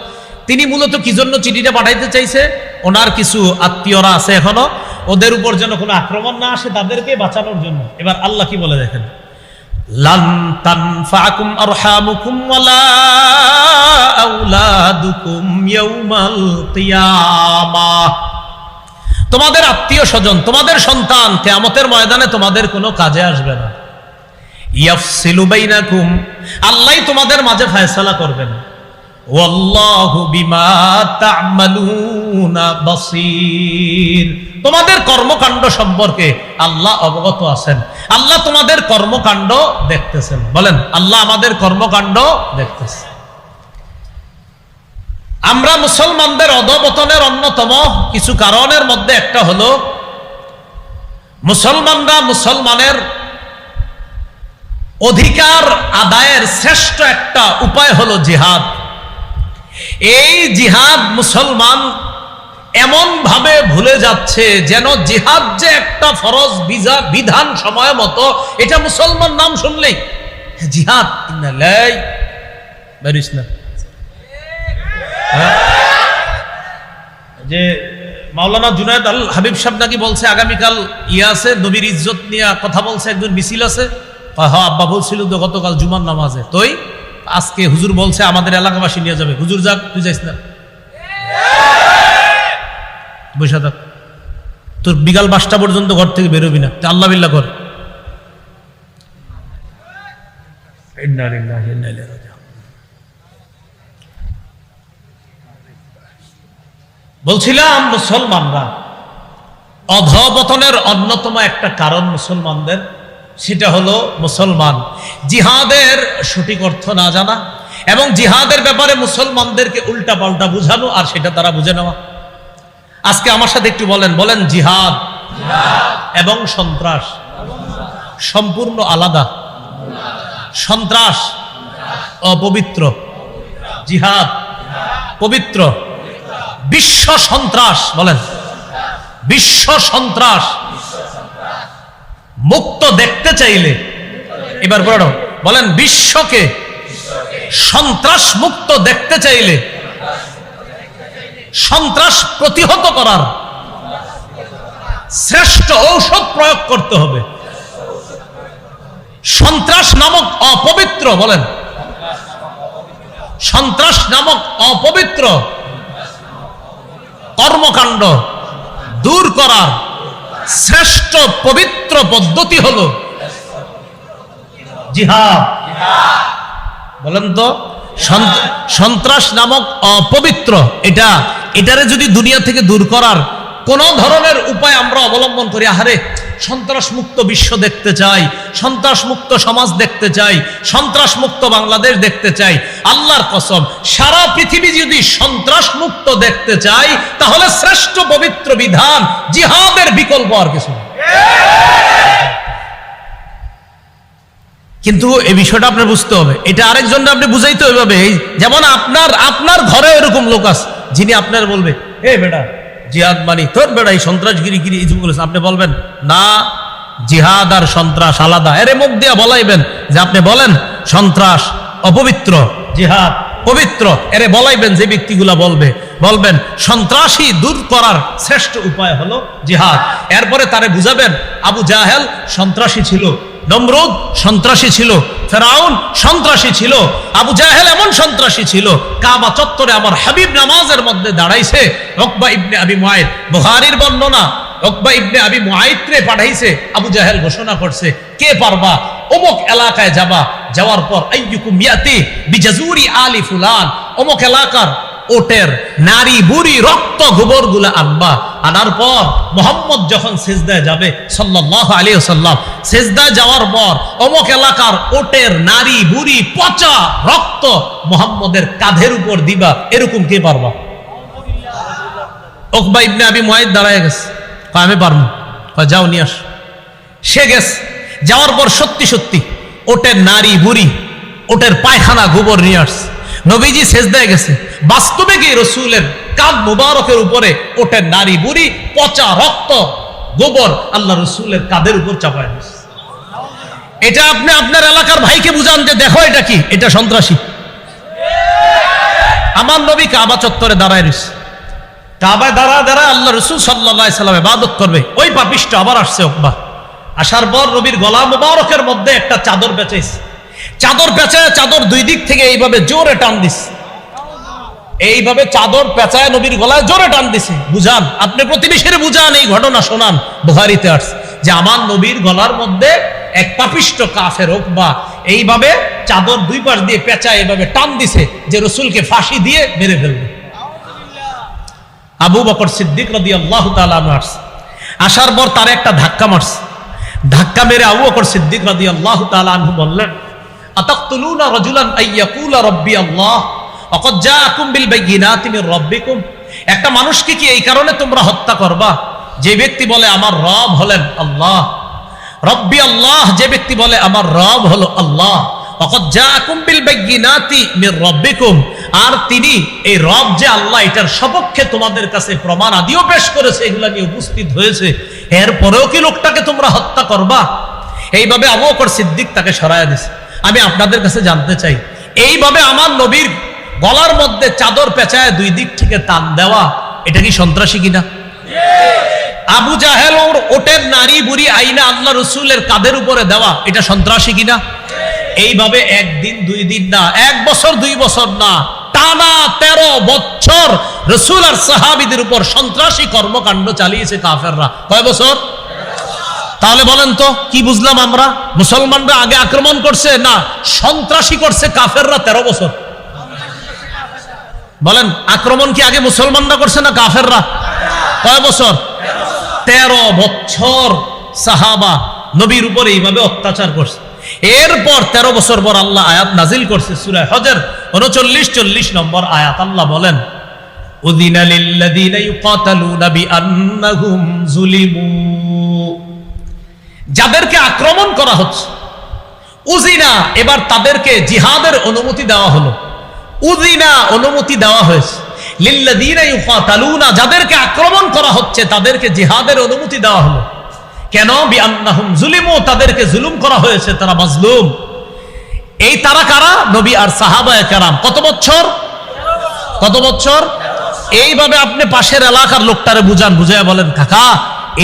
তিনি মূলত কি জন্য চিঠিটা পাঠাইতে চাইছে? ওনার কিছু আত্মীয়রা আছে এখনো, ওদের উপর যেন কোনো আক্রমণ না আসে, তাদেরকে বাঁচানোর জন্য। এবার আল্লাহ কি বলে দেখেন, লান তানফাকুম আরহামুকুম ওয়ালা আওলাদুকুম ইয়াউমাল কিয়ামাহ। তোমাদের আত্মীয় স্বজন, তোমাদের সন্তান কিয়ামতের ময়দানে তোমাদের কোনো কাজে আসবে না। ইয়াফসিলু বাইনাকুম, আল্লাহ তোমাদের মাঝে ফয়সালা করবেন। ওয়াল্লাহু বিমা তা'মালুনা বাসীর, তোমাদের কর্মকাণ্ড সম্পর্কে আল্লাহ অবগত আছেন। আল্লাহ তোমাদের কর্মকাণ্ড দেখতেছেন। বলেন, আল্লাহ আমাদের কর্মকাণ্ড দেখতেছেন। আমরা মুসলমানদের অধঃপতনের অন্যতম কিছু কারণের মধ্যে একটা হলো, মুসলমানরা মুসলমানের অধিকার আদায়ের শ্রেষ্ঠ একটা উপায় হলো জিহাদ। এই জিহাদ মুসলমান এমন ভাবে ভুলে যাচ্ছে যেন জিহাদ যে একটা ফরজ বিধান সময় মতো, এটা মুসলমান নাম শুনলেই জিহাদ। যে মাওলানা জুনায়েদ আল হাবিব সাহেব নাকি বলছে আগামীকাল আছে নবীর ইজ্জত নিয়ে কথা বলছে, একজন মিছিল আছে। হ্যাঁ আব্বা বলছিল তো গতকাল জুমার নামাজে, তোই আজকে হুজুর বলছে আমাদের এলাকাবাসী নিয়ে যাবে। হুজুর যাক, তুই যাইস না, বসে থাক, তোর বিকাল 5টা পর্যন্ত ঘর থেকে বেরোবি না, আল্লাহ বিল্লাহ কর। বলছিলাম মুসলমানরা অধঃপতনের অন্যতম একটা কারণ মুসলমানদের, সেটা হলো মুসলমান জিহাদের সঠিক অর্থ না জানা এবং জিহাদের ব্যাপারে মুসলমানদেরকে উল্টা পাল্টা বুঝানো আর সেটা তারা বুঝে নেওয়া। আজকে আমার সাথে একটু বলেন জিহাদ এবং সন্ত্রাস সম্পূর্ণ আলাদা। সন্ত্রাস অপবিত্র, জিহাদ পবিত্র। বিশ্ব সন্ত্রাস, বলেন বিশ্ব সন্ত্রাস মুক্ত দেখতে চাইলে, এবার বলেন বিশ্বকে সন্ত্রাস মুক্ত দেখতে চাইলে সন্ত্রাস প্রতিহত করার শ্রেষ্ঠ ঔষধ প্রয়োগ করতে হবে। সন্ত্রাস নামক অপবিত্র, বলেন সন্ত্রাস নামক অপবিত্র কর্মকাণ্ড দূর করার শ্রেষ্ঠ পবিত্র পদ্ধতি হলো জিহাদ। বলেন তো, সন্ত্রাস নামক অপবিত্র এটারে যদি দুনিয়া থেকে দূর করার কোন ধরনের উপায় আমরা অবলম্বন করি, আহারে সন্ত্রাস মুক্ত বিশ্ব দেখতে চাই, সন্ত্রাস মুক্ত সমাজ দেখতে চাই, সন্ত্রাস মুক্ত বাংলাদেশ দেখতে চাই, আল্লাহর কসম সারা পৃথিবী যদি সন্ত্রাস মুক্ত দেখতে চাই তাহলে শ্রেষ্ঠ পবিত্র বিধান জিহাদের বিকল্প আর কিছু না। কিন্তু এই বিষয়টা আপনার বুঝতে হবে, এটা আরেকজনকে আপনি বুঝাইতে হবে। যেমন আপনার ঘরে এরকম লোক আছে যিনি আপনার বলবে, এ বেটা জিহাদ মানি, তোর বেটা এই সন্ত্রাসগিরি আপনি বলবেন না, জিহাদ আর সন্ত্রাস আলাদা। এরে মুখ দিয়া বলাইবেন যে আপনি বলেন সন্ত্রাস অপবিত্র, জিহাদ পবিত্র। এরে বলাইবেন যে ব্যক্তিগুলা বলবেন সন্ত্রাসী দূর করার শ্রেষ্ঠ উপায় হলো জিহাদ। এরপরে তারে বুঝাবেন আবু জাহেল সন্ত্রাসী ছিল, নমরুদ সন্ত্রাসী ছিল, ফেরাউন সন্ত্রাসী ছিল, আবু জাহেল এমন সন্ত্রাসী ছিল, কাবা চত্বরে আমার হাবিব নামাজের মধ্যে দাঁড়াইছে, উকবা ইবনে আবি মুআইদ বুখারীর বর্ণনা, উকবা ইবনে আবি মুআইদকে পাঠাইছে, আবু জাহেল ঘোষণা করছে কে পারবা অমুক এলাকায় যাওয়ার পর আইয়ুকুম ইয়াতি বিজাজুরি আলি ফুলান, অমুক এলাকার ওটের নারী বুড়ি রক্ত গোবর গুলা আনবা, আনার পর মুহাম্মদ যখন সিজদায় যাবে সাল্লাল্লাহু আলাইহি ওয়াসাল্লাম, সিজদায় যাওয়ার পর অমুক এলাকার ওটের নারী বুড়ি পচা রক্ত মুহাম্মদের কাঁধের উপর দিবা, এরকম কে পারবা? উকবা ইবনে আবি মুআইদ দাঁড়ায় গেছে, আমি পারবো, যাও নিয়ে আস। সে গেছে, যাওয়ার পর সত্যি ওটের নারী বুড়ি ওটের পায়খানা গোবর নিয়ে আসছে। নবীজি সেজদায় গেছে, বাস্তবে কি রসুলের কাঁধ মুবারকের উপরে ওটের নারী বুড়ি পচা রক্ত গোবর আল্লাহ রসুলের কাঁধের উপর চাপায় দিচ্ছে। এটা আপনি আপনার এলাকার ভাইকে বুঝান যে দেখো এটা কি, এটা সন্ত্রাসী। আমার নবী কাবা চত্বরে দাঁড়ায় রয়েছে, কাবায় দাঁড়া দাঁড়া আল্লাহ রাসূল সাল্লাল্লাহু আলাইহি সাল্লাম ইবাদত করবে, ওই পাপিষ্ঠ আবার আসছে উকবা। আসার পর নবীর গলা মুবারকের মধ্যে একটা চাদর পেঁচাইছে, চাদর পেঁচায় চাদর দুই দিক থেকে এইভাবে জোরে টান দিছে, এইভাবে চাদর পেঁচায় নবীর গলায় জোরে টান দিছে। বুঝান, আপনি প্রতিবেশীর বুঝান, এই ঘটনা শোনান। বুখারীতে আসছে যে আমার নবীর গলার মধ্যে এক পাপিষ্ঠ কাফের উকবা এইভাবে চাদর দুই পাশ দিয়ে পেঁচায় এইভাবে টান দিছে যে রাসূলকে ফাঁসি দিয়ে মেরে ফেলবে। আবু বকর সিদ্দিক রাদিয়াল্লাহু তাআলা আনহু আসছে, আসার পর তার একটা ধাক্কা মারছে, ধাক্কা মেরে আবু বকর সিদ্দিক রাদিয়াল্লাহু তাআলা আনহু বললেন, আতাকতুলুনা রাজুলান আইয়াকুলা রাব্বি আল্লাহ ওয়াকাদ জাআকুম বিল বাইয়িনাতি মির রাব্বিকুম। একটা মানুষকে কি এই কারণে তোমরা হত্যা করবা যে ব্যক্তি বলে আমার রব হলেন আল্লাহ, রব্বি আল্লাহ, যে ব্যক্তি বলে আমার রব হলো আল্লাহ, ওয়াকাদ জাআকুম বিল বাইয়িনাতি মির রাব্বিকুম, আর তিনি এই রব যে আল্লাহ এটার সপক্ষে তোমাদের কাছে প্রমাণ আদিও পেশ করেছে, এগুলা নিয়ে উপস্থিত হয়েছে, এরপরেও কি লোকটাকে তোমরা হত্যা করবা? এইভাবে আবু বকর সিদ্দিক তাকে সরায়া দিছে। আমি আপনাদের কাছে জানতে চাই, এইভাবে আমার নবীর গলার মধ্যে চাদর পেঁচায় দুই দিক থেকে টান দেওয়া, এটা কি সন্ত্রাসী কিনা? আবু জাহেল ওর ওটের নারী বুড়ি আইনা আল্লাহ রসুলের কাঁধের উপরে দেওয়া, এটা সন্ত্রাসী কিনা? এইভাবে একদিন দুই দিন না, 1 বছর 2 বছর না, টানা 13 বছর রসুল আর সাহাবীদের উপর সন্ত্রাসী কর্মকাণ্ড চালিয়েছে কাফেররা। কয় বছর? তাহলে বলেন তো কি বুঝলাম আমরা? মুসলমানরা আগে আক্রমণ করছে না সন্ত্রাসী করছে কাফেররা 13 বছর? বলেন, আক্রমণ কি আগে মুসলমানরা করছে না কাফেররা? কয় বছর? 13 বছর সাহাবা নবীর উপরে এইভাবে অত্যাচার করছে। এরপর 13 বছর পর আল্লাহ আয়াত নাজিল করছে সূরা হজর 39-40 নম্বর আয়াত। আল্লাহ বলেন, উযিনা লিল্লাযীনা ইউকাতালুনা বিআন্নাহুম যুলিমু, যাদেরকে আক্রমণ করা হচ্ছে, উযিনা, এবার তাদেরকে জিহাদের অনুমতি দেওয়া হলো। উযিনা, অনুমতি দেওয়া হয়েছে। লিল্লাযীনা ইউকাতালুনা, যাদেরকে আক্রমণ করা হচ্ছে তাদেরকে জিহাদের অনুমতি দেওয়া হলো। কেন? বিআন্নাহুম যুলিমু, তাদেরকে জুলুম করা হয়েছে, তারা মাজলুম। এই তারা কারা? নবী আর সাহাবায়ে কেরাম। কত বছর? কত বছর? এইভাবে আপনি পাশের এলাকার লোকটারে বুঝান, বুঝাইয়া বলেন, কাকা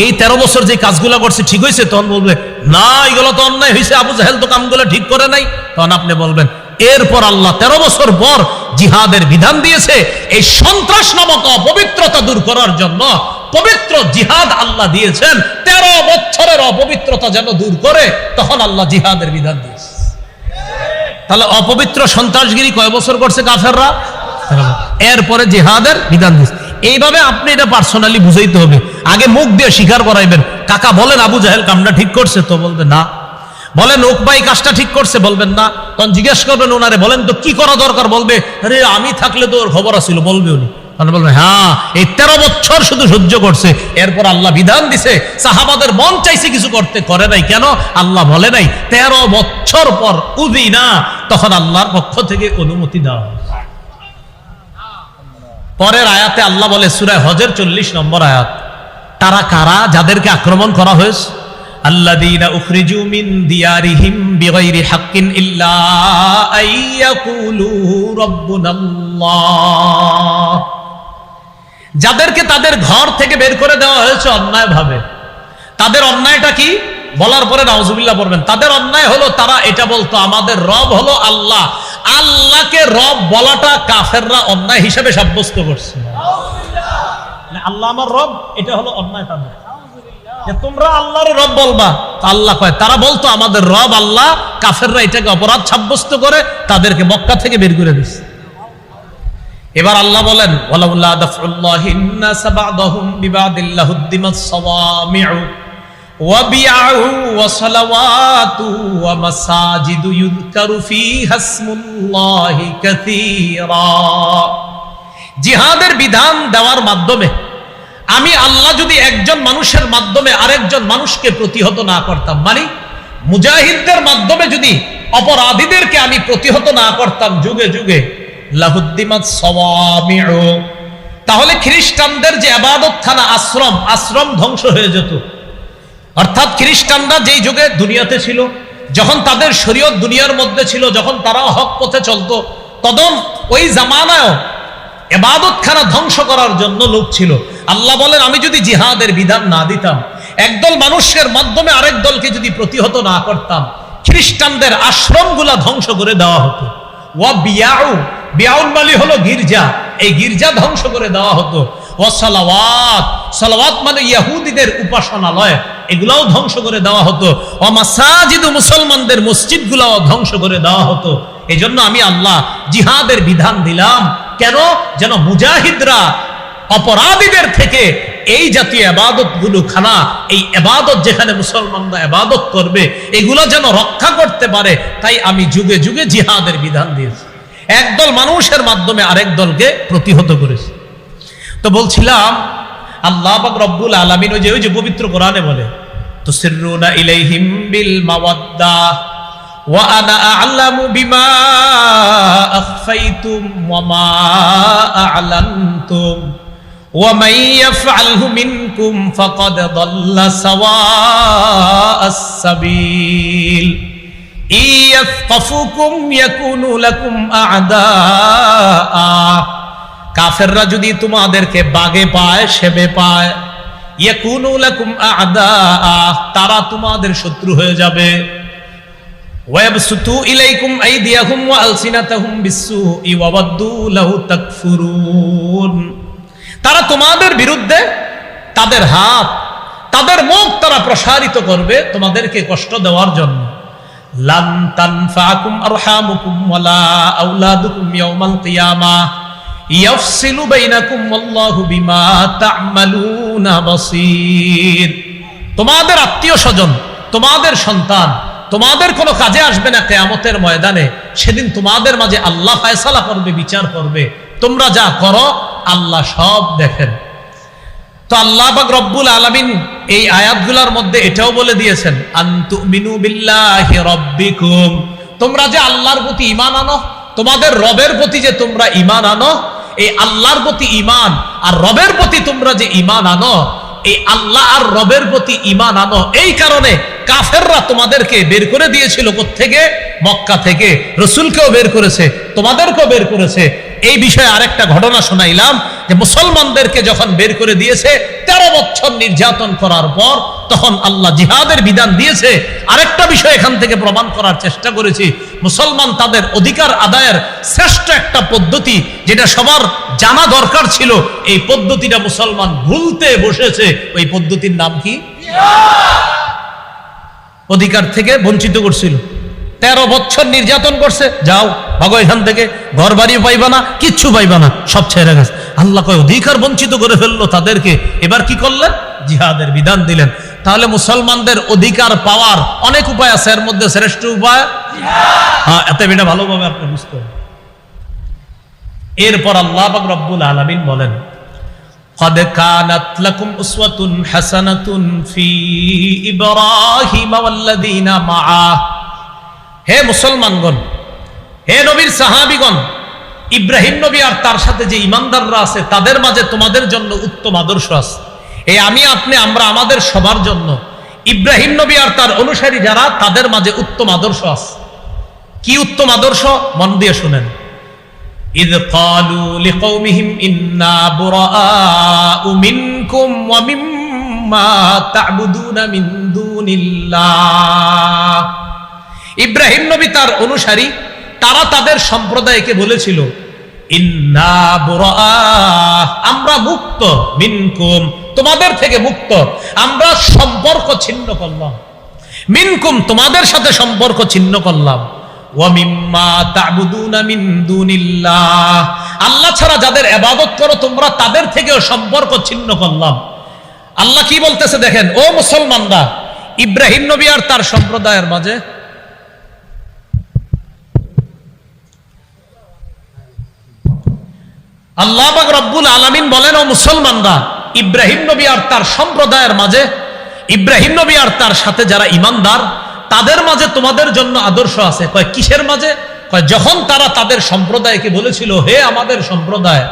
এই 13 বছর যে কাজগুলো করছে ঠিক হয়েছে? তখন বলবে, না এগুলো তো অন্যায় হয়েছে, আবু জাহেল তো কামগুলো ঠিক করে নাই। তখন আপনি বলবেন, এরপর আল্লাহ 13 বছর পর জিহাদের বিধান দিয়েছে এই সন্ত্রাস নামক অপবিত্রতা দূর করার জন্য। পবিত্র জিহাদ আল্লাহ দিয়েছেন 13 বছরের অপবিত্রতা যেন দূর করে, তখন আল্লাহ জিহাদের বিধান দিয়েছে। তাহলে অপবিত্র সন্ত্রাসগিরি কয় বছর করছে কাফেররা? এরপরে জিহাদের বিধান দিয়েছে। এইভাবে আপনি এটা পার্সোনালি বুঝাইতে হবে, আগে মুখ দিয়ে স্বীকার করাইবেন। কাকা বলেন আবু জাহেল কামটা ঠিক করছে? তো বলবে না। বলেন উকবাই কাজটা ঠিক করছে? বলবেন না। তখন জিজ্ঞেস করবেন ওনারে, বলেন তো কি করা দরকার? বলবে, আরে আমি থাকলে তো ওর খবর আছিল, বলবে উনি। তখন বলবে, হ্যাঁ এই 13 বছর শুধু সহ্য করছে, এরপর আল্লাহ বিধান দিছে। সাহাবাদের মন চাইছে কিছু করতে, করে নাই। কেন? আল্লাহ বলে নাই। 13 বছর পর উযিনা, তখন আল্লাহর পক্ষ থেকে অনুমতি দেওয়া হয়। পরের আয়াতে আল্লাহ বলে, সূরা হজর 40 নম্বর আয়াত, তারা কারা যাদেরকে আক্রমণ করা হয়েছে? আল্লাযীনা উখরিজু মিন দিয়ারিহিম বিগাইরি হাক্কিন ইল্লা আইয়াকুলু রাব্বুনাল্লাহ, যাদেরকে তাদের ঘর থেকে বের করে দেওয়া হয়েছে অন্যায় ভাবে। তাদের অন্যায়টা কি? বলার পরে নাউজুবিল্লাহ পড়বেন। তাদের অন্যায় হলো তারা এটা বলতো আমাদের রব হলো আল্লাহ। আল্লাহকে রব বলাটা কাফেররা অন্যায় হিসেবে সাব্যস্ত করছে। আল্লাহ আমার রব, এটা হলো অন্যায় তাদের। তোমরা আল্লাহর রব বলবা, আল্লাহ কয় তারা বলতো আমাদের রব আল্লাহ। কাফেররা এটাকে অপরাধ সাব্যস্ত করে তাদেরকে মক্কা থেকে বের করে দিচ্ছে। এবার আল্লাহ বলেন, ওয়ালাউলা দাফউল্লাহিন নাস বা'দাহুম বিবা'দিল হুদ্দিমাস সাওয়ামি'উ ওয়া বি'উ ওয়া সালাওয়াতু ওয়া মাসাজিদু ইউযকারু ফীহা ইসমুল্লাহি কাসীরা। জিহাদের বিধান দেওয়ার মাধ্যমে আমি আল্লাহ যদি একজন মানুষের মাধ্যমে আরেকজন মানুষকে প্রতিহত না করতাম, মানে মুজাহিদদের মাধ্যমে যদি অপরাধীদেরকে আমি প্রতিহত না করতাম যুগে যুগে, লাহুদ্দিমাত সাওয়ামি'ু, তাহলে খ্রিস্টানদের যে ইবাদতখানা আশ্রম ধ্বংস হয়ে যেত। অর্থাৎ খ্রিস্টানরা যেই যুগে দুনিয়াতে ছিল, যখন তাদের শরীয়ত দুনিয়ার মধ্যে ছিল, যখন তারা হক পথে চলতো, তখন ওই জামানায় ইবাদতখানা ধ্বংস করার জন্য লোক ছিল। আল্লাহ বলেন, আমি যদি জিহাদের বিধান না দিতাম, একদল মানুষের মাধ্যমে আরেক দলকে যদি প্রতিহত না করতাম, খ্রিস্টানদের আশ্রমগুলা ধ্বংস করে দেওয়া হতো। ওয়া বিয়াউ, বিয়াউল মালি হলো গির্জা, এই গির্জা ধ্বংস করে দেওয়া হতো। ওয়া সালাওয়াত, সালাওয়াত মানে ইহুদিদের উপাসনালয়, এগুলাও ধ্বংস করে দেওয়া হতো। ওয়া মাসাজিদু, মুসলমানদের মসজিদগুলাও ধ্বংস করে দেওয়া হতো। এজন্য আমি আল্লাহ জিহাদের বিধান দিলাম। কেন? যেন মুজাহিদরা অপরাধীদের থেকে এই জাতীয় ইবাদত গুলো খানা, এই ইবাদত যেখানে মুসলমানরা ইবাদত করবে, এগুলো যেন রক্ষা করতে পারে। তাই আমি যুগে যুগে জিহাদের বিধান দিয়েছি। একদল মানুষের মাধ্যমে আরেক দলকে প্রতিহত করেছে। তো বলছিলাম, আল্লাহ পাক রব্বুল আলামিন ওই যে পবিত্র কোরআনে বলে, তুসিরুনা ইলাইহিম বিল মাওয়াদ্দা ওয়া আনা আ'লামু বিমা আখফাইতুম ওয়া মা আ'লানতুম ওয়া মান ইয়াফআলহু মিনকুম ফাকাদ দাল্লা সাওয়াআস সাবিল ইয়াফকাফুকুম ইয়াকুনু লাকুম আ'দাআ। কাফেররা যদি তোমাদেরকে বাগে পায়, সেবে পায়, ইয়াকুনু লাকুম আ'দাআ, তারা তোমাদের শত্রু হয়ে যাবে। ওয়াবসুতু ইলাইকুম আইদিয়াহুম ওয়া আলসিনাতাহুম বিসসুই ওয়া ওয়াদ্দু লাউ তাকফুরুন, তারা তোমাদের বিরুদ্ধে তাদের হাত, তাদের মুখ তারা প্রসারিত করবে তোমাদেরকে কষ্ট দেওয়ার জন্য। লান তানফাকুম আরহামুকুম ওয়ালা আওলাদুকুম ইয়াউমাল কিয়ামাহ ইয়াফসিলু বাইনাকুম ওয়াল্লাহু বিমা তা'মালুনা বাসীর। তোমাদের আত্মীয়-স্বজন, তোমাদের সন্তান তোমাদের কোনো কাজে আসবে না কিয়ামতের ময়দানে। সেদিন তোমাদের মাঝে আল্লাহ ফয়সালা করবে, বিচার করবে। তোমরা যা করো আল্লাহ সব দেখেন। তো আল্লাহ পাক রব্বুল আলামিন এই আয়াতগুলোর মধ্যে এটাও বলে দিয়েছেন, আনতুমিনু বিল্লাহি রাব্বিকুম, তোমরা যে আল্লাহর প্রতি ঈমান আনো, তোমাদের রবের প্রতি যে তোমরা ঈমান আনো, এই আল্লাহর প্রতি ঈমান আর রবের প্রতি তোমরা যে ঈমান আনো, এই আল্লাহ আর রবের প্রতি ঈমান আনো, এই কারণে কাফেররা তোমাদেরকে বের করে দিয়েছিল কোত্থেকে? মক্কা থেকে। রাসূলকেও বের করেছে, তোমাদেরকেও বের করেছে। এই বিষয়ে আরেকটা ঘটনা শোনাইলাম যে মুসলমানদেরকে যখন বের করে দিয়েছে 13 বছর নির্যাতন করার পর, তখন আল্লাহ জিহাদের বিধান দিয়েছে। আরেকটা বিষয় এখান থেকে প্রমাণ করার চেষ্টা করেছি, মুসলমান তাদের অধিকার আদায়ের শ্রেষ্ঠ একটা পদ্ধতি, যেটা সবার জানা দরকার ছিল, এই পদ্ধতিটা মুসলমান ভুলতে বসেছে। ওই পদ্ধতির নাম কি? অধিকার থেকে বঞ্চিত করছিল। 13 বছর নির্যাতন করছে, যাও ভাগো এখান থেকে, ঘর বাড়ি পাইবা না, কিচ্ছু পাইবা না, সব ছেড়ে গেছে। আল্লাহ কয় অধিকার বঞ্চিত করে ফেললো তাদেরকে। এবার কি করলেন? জিহাদের বিধান দিলেন। তাহলে মুসলমানদের অধিকার পাওয়ার অনেক উপায় আছে, এর মধ্যে শ্রেষ্ঠ উপায় হ্যাঁ, এত এটা ভালোভাবে আপনি বুঝতে হবে। এরপর আল্লাহ পাক রব্বুল আলামিন বলেন, قد كانت لكم أسوة حسنة في إبراهيم والذين معه। হে মুসলমানগণ, হে নবীর সাহাবীগণ, ইব্রাহিম নবী আর তার সাথে যে ঈমানদাররা আছে তাদের মাঝে তোমাদের জন্য উত্তম আদর্শ আছে। এই আমি আপনি আমরা আমাদের সবার জন্য ইব্রাহিম নবী আর তার অনুসারী যারা, তাদের মাঝে উত্তম আদর্শ আছে। কি উত্তম আদর্শ? মন দিয়ে শুনেন। إذ قالوا لقومهم إنا براء منكم ومما تعبدون من دون الله। ইব্রাহিম নবী তার অনুসারী, তারা তাদের সম্প্রদায়কে বলেছিল, ইন্না বুরাআ, আমরা মুক্ত, মিনকুম, তোমাদের থেকে মুক্ত, আমরা সম্পর্ক ছিন্ন করলাম, মিনকুম, তোমাদের সাথে সম্পর্ক ছিন্ন করলাম, ওয়া মিম্মা তা'বুদুনা মিন দুনিল্লাহ, আল্লাহ ছাড়া যাদের ইবাদত করো তোমরা তাদের থেকেও সম্পর্ক ছিন্ন করলাম। আল্লাহ কি বলতেছে দেখেন, ও মুসলমানরা, ইব্রাহিম নবী আর তার সম্প্রদায়ের মাঝে আল্লাহ পাক রব্বুল আলামিন বলেন, ও মুসলমানরা, ইব্রাহিম নবী আর তার সম্প্রদায়ের মাঝে, ইব্রাহিম নবী আর তার সাথে যারা ঈমানদার, তাদের মাঝে তোমাদের জন্য আদর্শ আছে। কয় কিসের মাঝে? কয় যখন তারা তাদের সম্প্রদায়কে বলেছিল, হে আমাদের সম্প্রদায়,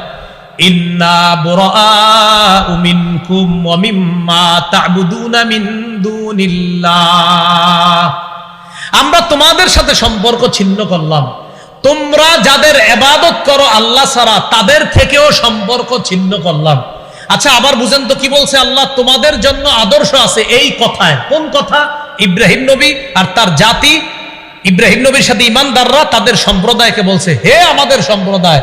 ইন্না বুরাআউ মিনকুম ওয়া মিম্মা তা'বুদুনা মিন দুনিল্লাহ, আমরা তোমাদের সাথে সম্পর্ক ছিন্ন করলাম। তোমরা যাদের ইবাদত করো আল্লাহ ছাড়া তাদের থেকেও সম্পর্ক ছিন্ন করলাম। আচ্ছা, আবার বুঝেন তো কি বলছে আল্লাহ? তোমাদের জন্য আদর্শ আছে। এই কথায় কোন কথা? ইব্রাহিম নবী আর তার জাতি, ইব্রাহিম নবীর সাথে ঈমানদাররা তাদের সম্প্রদায়কে বলছে, হে আমাদের সম্প্রদায়,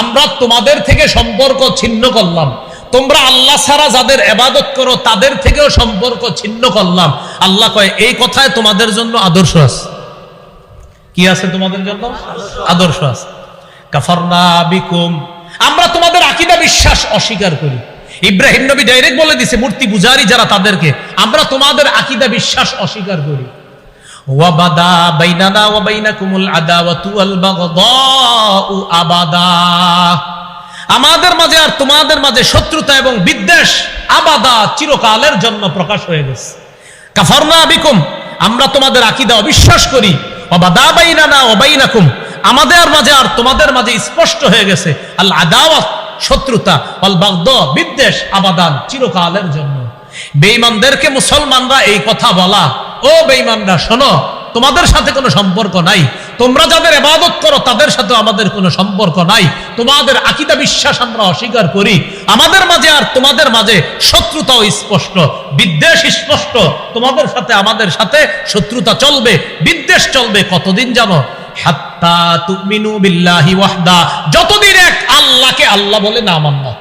আমরা তোমাদের থেকে সম্পর্ক ছিন্ন করলাম। তোমরা আল্লাহ ছাড়া যাদের ইবাদত করো তাদের থেকেও সম্পর্ক ছিন্ন করলাম। আল্লাহ কয়, এই কথায় তোমাদের জন্য আদর্শ আছে। কি আছে তোমাদের জন্য? আদর্শ আছে। কাফারনা বিকুম, আমরা তোমাদের আকীদা বিশ্বাস অস্বীকার করি। ইব্রাহিম নবী ডাইরেক্ট বলে দিছে মূর্তি পূজারী যারা তাদেরকে, আমরা তোমাদের আকীদা বিশ্বাস অস্বীকার করি। ওয়াবাদা বাইনানা ওয়া বাইনাকুমুল আদাওয়াতু ওয়াল বাগদাউ আবাদা, আমাদের মাঝে আর তোমাদের মাঝে শত্রুতা এবং বিদ্বেষ আবাদা চিরকালের জন্য প্রকাশ হয়ে গেছে। কাফারনা বিকুম, আমরা তোমাদের আকীদা অবিশ্বাস করি। ওয়াবাদা বাইনানা ওয়া বাইনাকুম, আমাদের মাঝে আর তোমাদের মাঝে স্পষ্ট হয়ে গেছে আল আদাওয়াত শত্রুতা, ওয়াল বাগদা বিদ্বেষ আবাদান চিরকালের জন্য। বেঈমানদেরকে মুসলমানরা এই কথা বলা, ও বেঈমানরা শোনো, তোমাদের সাথে কোনো সম্পর্ক নাই। তোমরা যাদের ইবাদত করো তাদের সাথে আমাদের কোনো সম্পর্ক নাই। তোমাদের আকীদা বিশ্বাস আমরা অস্বীকার করি। আমাদের মাঝে আর তোমাদের মাঝে শত্রুতাও স্পষ্ট, বিদ্বেষ স্পষ্ট। তোমাদের সাথে আমাদের সাথে শত্রুতা চলবে, বিদ্বেষ চলবে। কতদিন জানো? হাত্তা তুমিনু বিল্লাহি ওয়াহদা, যতদিন এক আল্লাহকে আল্লাহ বলে না মানবা।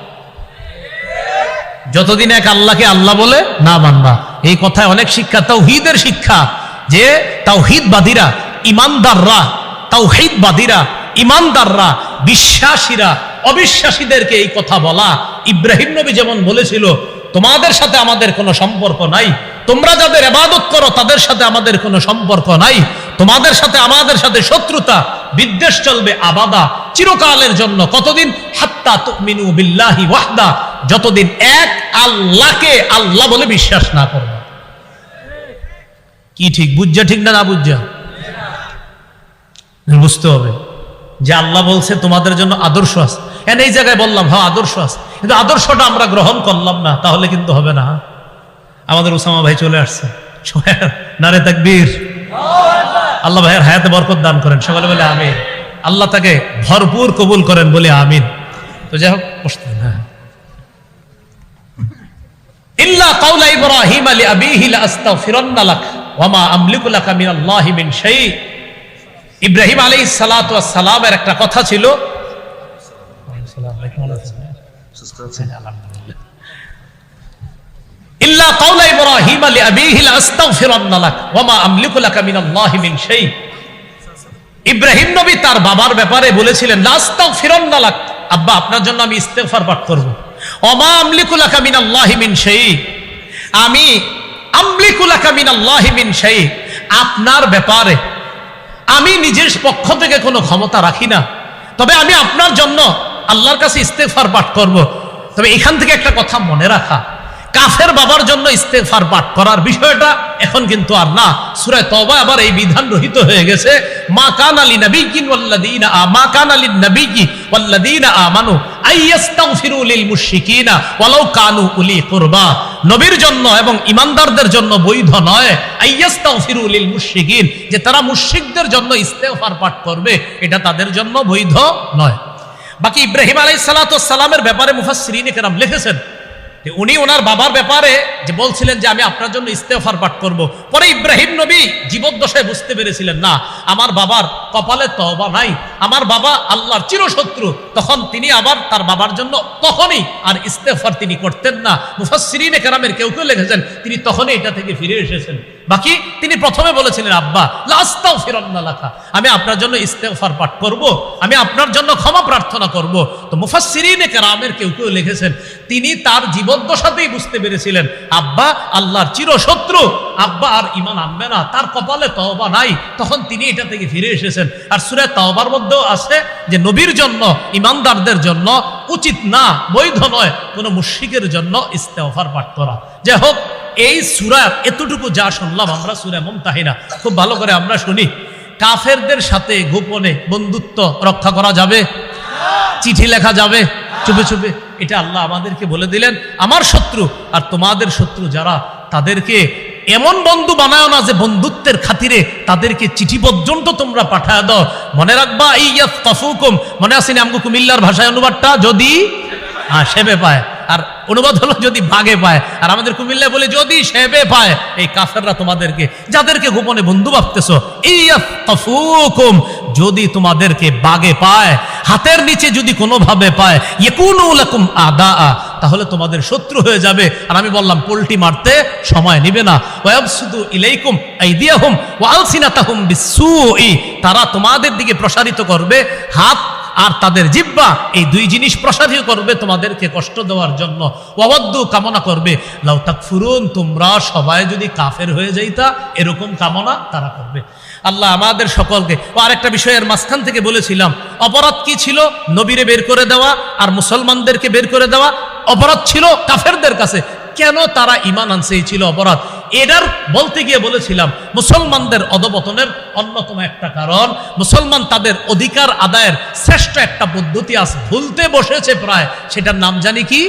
যতদিন এক আল্লাহকে আল্লাহ বলে না মানবা। এই কথায় অনেক শিক্ষা, তাওহীদের শিক্ষা, যে তাওহীদবাদীরা, ঈমানদাররা, তাওহীদবাদীরা, ঈমানদাররা, বিশ্বাসীরা অবিশ্বাসীদেরকে এই কথা বলা। ইব্রাহিম নবী যেমন বলেছিল, তোমাদের সাথে আমাদের কোনো সম্পর্ক নাই, তোমরা যাদের ইবাদত করো তাদের সাথে আমাদের কোনো সম্পর্ক নাই, তোমাদের সাথে আমাদের সাথে শত্রুতা বিদ্বেষ চলবে আবাদা চিরকালের জন্য। কতদিন? হাত্তা তুমিনু বিল্লাহি ওয়াহদা, যতদিন এক আল্লাহকে আল্লাহ বলে বিশ্বাস না করবে। কি ঠিক বুঝছা? ঠিক না না বুঝছা? বুঝতে হবে যে আল্লাহ বলছে তোমাদের জন্য আদর্শ আছে। এই জায়গায় বললাম হ্যাঁ আদর্শ আছে, কিন্তু আদর্শটা আমরা গ্রহণ করলাম না, তাহলে কিন্তু হবে না। আমাদের উসামা ভাই চলে আসছে, নারে তাকবীর। আল্লাহ ভাইয়ের হায়াতে বরকত দান করেন, সকলে বলে আমিন। আল্লাহ তাকে ভরপুর কবুল করেন বলে আমিন। তো যাই হোক, ইল্লা কাওলা ইব্রাহিম আলি আবিহি লা আস্তাগফিরান্না লাক ওয়া মা আমলিকু লাকা মিনাল্লাহি মিন শাই। ইব্রাহিম আলাইহিস সালাতু ওয়াস সালামের একটা কথা ছিল, ইল্লা কাওলা ইব্রাহিম আলি আবিহি লা আস্তাগফিরান্না লাক ওয়া মা আমলিকু লাকা মিনাল্লাহি মিন শাই। ইব্রাহিম নবী তার বাবার ব্যাপারে বলেছিলেন, লা আস্তাগফিরান্না লাক, আব্বা আপনার জন্য আমি ইস্তেগফার পাঠ করব। ওয়া মা আমলিকু লাকা মিনাল্লাহি মিন শাই, আমি আমলিকু লাকা মিনাল্লাহি মিন শাই, আপনার ব্যাপারে আমি নিজের পক্ষ থেকে কোনো ক্ষমতা রাখি না, তবে আমি আপনার জন্য আল্লাহর কাছে ইস্তেগফার পাঠ করব। তবে এখান থেকে একটা কথা মনে রাখা, কাফের বাবার জন্য ইস্তেগফার পাঠ করার বিষয়টা এখন কিন্তু আর না। সূরা তওবা আবার এই বিধান রহিত হয়ে গেছে, মা কানা লিনাবিয়্যিন ওয়াল্লাযীনা মা কানা লিন-নাবিয়্যি ওয়াল্লাযীনা আমানু আইয়াস্তাগফিরু লিল মুশরিকিনা ওয়ালাউ কানু উলি কুরবা। নবীর জন্য এবং ঈমানদারদের জন্য বৈধ নয় আইয়াস্তাগফিরু লিল মুশরিকিন, যে তারা মুশরিকদের জন্য ইস্তেগফার পাঠ করবে, এটা তাদের জন্য বৈধ নয়। বাকি ইব্রাহিম আলাইহিস সালাতু ওয়াস সালামের ব্যাপারে মুফাসসিরিনে কেরাম লিখেছেন, উনি ওনার বাবার ব্যাপারে যে বলছিলেন যে আমি আপনার জন্য ইস্তেগফার পাঠ করব, পরে ইব্রাহিম নবী জীবদ্দশায় বুঝতে পেরেছিলেন না আমার বাবার কপালে তওবা নাই, আমার বাবা আল্লাহর চিরশত্রু, তখন তিনি আবার তার বাবার জন্য তখনই আর ইস্তেগফার তিনি করতেন না। মুফাসসিরিনে কেরামের কেউ কেউ লিখেছেন তিনি তখনই এটা থেকে ফিরে এসেছেন। বাকি তিনি প্রথমে বলেছিলেন, আব্বা লা আস্তাগফিরান্না লাকা, আমি আপনার জন্য ইস্তেগফার পাঠ করব, আমি আপনার জন্য ক্ষমা প্রার্থনা করব। তো মুফাসসিরিনে কেরামের কেউ কেউ লিখেছেন তিনি তার জীবদ্দশাতেই বুঝতে পেরেছিলেন আব্বা আল্লাহর চিরশত্রু, আব্বা আর ঈমান আনবে না, তার কপালে তওবা নাই, তখন তিনি এটা থেকে ফিরে এসেছেন। আর সূরা তওবার মধ্যেও আছে যে নবীর জন্য, ঈমানদারদের জন্য উচিত না, বৈধ নয় কোনো মুশরিকের জন্য ইস্তেগফার পাঠ করা। যাই হোক, এই সূরা এতটুকু যা শুনলাম আমরা সূরা মুমতাহিনা, খুব ভালো করে আমরা শুনি। কাফেরদের সাথে গোপনে বন্ধুত্ব রক্ষা করা যাবে? চিঠি লেখা যাবে চুপে চুপে? এটা আল্লাহ আমাদেরকে বলে দিলেন, আমার শত্রু আর তোমাদের শত্রু যারা, তাদেরকে এমন বন্ধু বানায় না যে বন্ধুত্বের খাতিরে তাদেরকে চিঠি পর্যন্ত তোমরা পাঠায় দাও। মনে রাখবা ইয়াফতাফুকুম, মনে আছে না আমগো কুমিল্লার ভাষায় অনুবাদটা, যদি সেবে পায়, আর অনুবাদ হলো যদি বাগে পায়, আর আমাদের কুমিল্লায় বলে যদি সেবে পায়। এই কাফেররা তোমাদেরকে, যাদেরকে গোপনে বন্ধু ভাবতেছো, ইয়াফতাফুকুম, যদি তোমাদেরকে বাগে পায়, হাতের নিচে যদি কোনোভাবে পায়, ইয়াকুনু লাকুম আদা, তাহলে তোমাদের শত্রু হয়ে যাবে। আর আমি বললাম পোল্টি মারতে সময় নেবে না। ওয়াবসুদু ইলাইকুম আইদিয়াহুম ওয়া আলসিনাতাহুম বিসসুই, তারা তোমাদের দিকে প্রসারিত করবে হাত আর তাদের জিহ্বা, এই দুই জিনিস প্রসারিত করবে তোমাদেরকে কষ্ট দেওয়ার জন্য। ওয়াওয়াদ্দু, কামনা করবে, লাউ তাকফুরুন, তোমরা সবাই যদি কাফের হয়ে যাইতা, এরকম কামনা তারা করবে। আল্লাহ আমাদের সকলকে। আরেকটা বিষয়ের মাঝখান থেকে বলেছিলাম, অপরাধ কি ছিল? নবীরে বের করে দেওয়া আর মুসলমানদেরকে বের করে দেওয়া অপরাধ ছিল কাফেরদের কাছে। কেন তারা ঈমান আনছে, এই ছিল অপরাধ। এটার বলতে গিয়ে বলেছিলাম, মুসলমানদের অধপতনের অন্যতম একটা কারণ, মুসলমান তাদের অধিকার আদায়ের শ্রেষ্ঠ একটা পদ্ধতি আছে, ভুলতে বসেছে প্রায়, সেটার নাম জানি কি?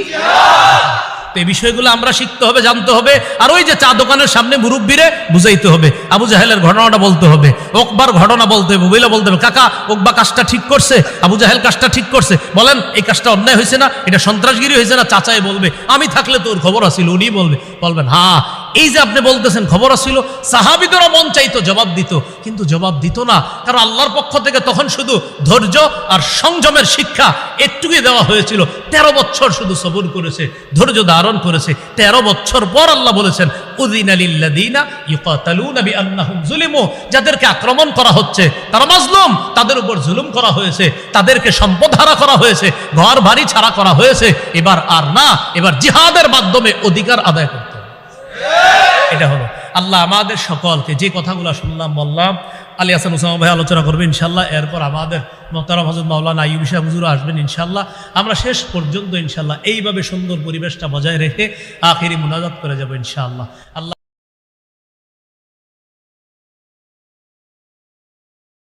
তো এই বিষয়গুলো আমরা শিখতে হবে, জানতে হবে। আর ওই যে চা দোকানের সামনে মুরব্বীরে বুঝাইতে হবে, আবু জাহেলের ঘটনাটা বলতে হবে, ওকবার ঘটনা বলতে হবে, বইলা বলতে হবে, কাকা ওকবা কাজটা ঠিক করছে, আবু জাহেল কাজটা ঠিক করছে, বলেন এই কাজটা অন্যায় হয়েছে না, এটা সন্ত্রাসগিরি হয়েছে না? চাচাই বলবে, আমি থাকলে তোর খবর আসিল, উনি বলবেন হ্যাঁ, এই যে আপনি বলতেছেন খবর আসিল। সাহাবীদেরও মন চাইতো, জবাব দিত, কিন্তু জবাব দিত না, কারণ আল্লাহর পক্ষ থেকে তখন শুধু ধৈর্য আর সংযমের শিক্ষা একটুকুই দেওয়া হয়েছিল। 13 বছর শুধু সবর করেছে, ধৈর্য ধারণ করেছে। 13 বছর পর আল্লাহ বলেছেন, উযিনা লিল্লাযীনা ইউকাতালুনা বিআন্নাহুম যুলিমু, যাদেরকে আক্রমণ করা হচ্ছে তারা মাজলুম, তাদের উপর জুলুম করা হয়েছে, তাদেরকে সম্পদ হারা করা হয়েছে, ঘর বাড়ি ছাড়া করা হয়েছে। এবার আর না, এবার জিহাদের মাধ্যমে অধিকার আদায় করতে হবে। এটা হলো। আল্লাহ আমাদের সকলকে, যে কথাগুলো শুনলাম বললাম, আলী হাসান উসামা ভাই আলোচনা করবে ইনশাল্লাহ, এরপর আমাদের মোহতারাম হযরত মাওলানা আইয়ুব শাহ হুজুর আসবেন ইনশাল্লাহ। আমরা শেষ পর্যন্ত ইনশাল্লাহ এইভাবে সুন্দর পরিবেশটা বজায় রেখে আখিরি মুনাজাত করে যাব ইনশাআল্লাহ। আল্লাহ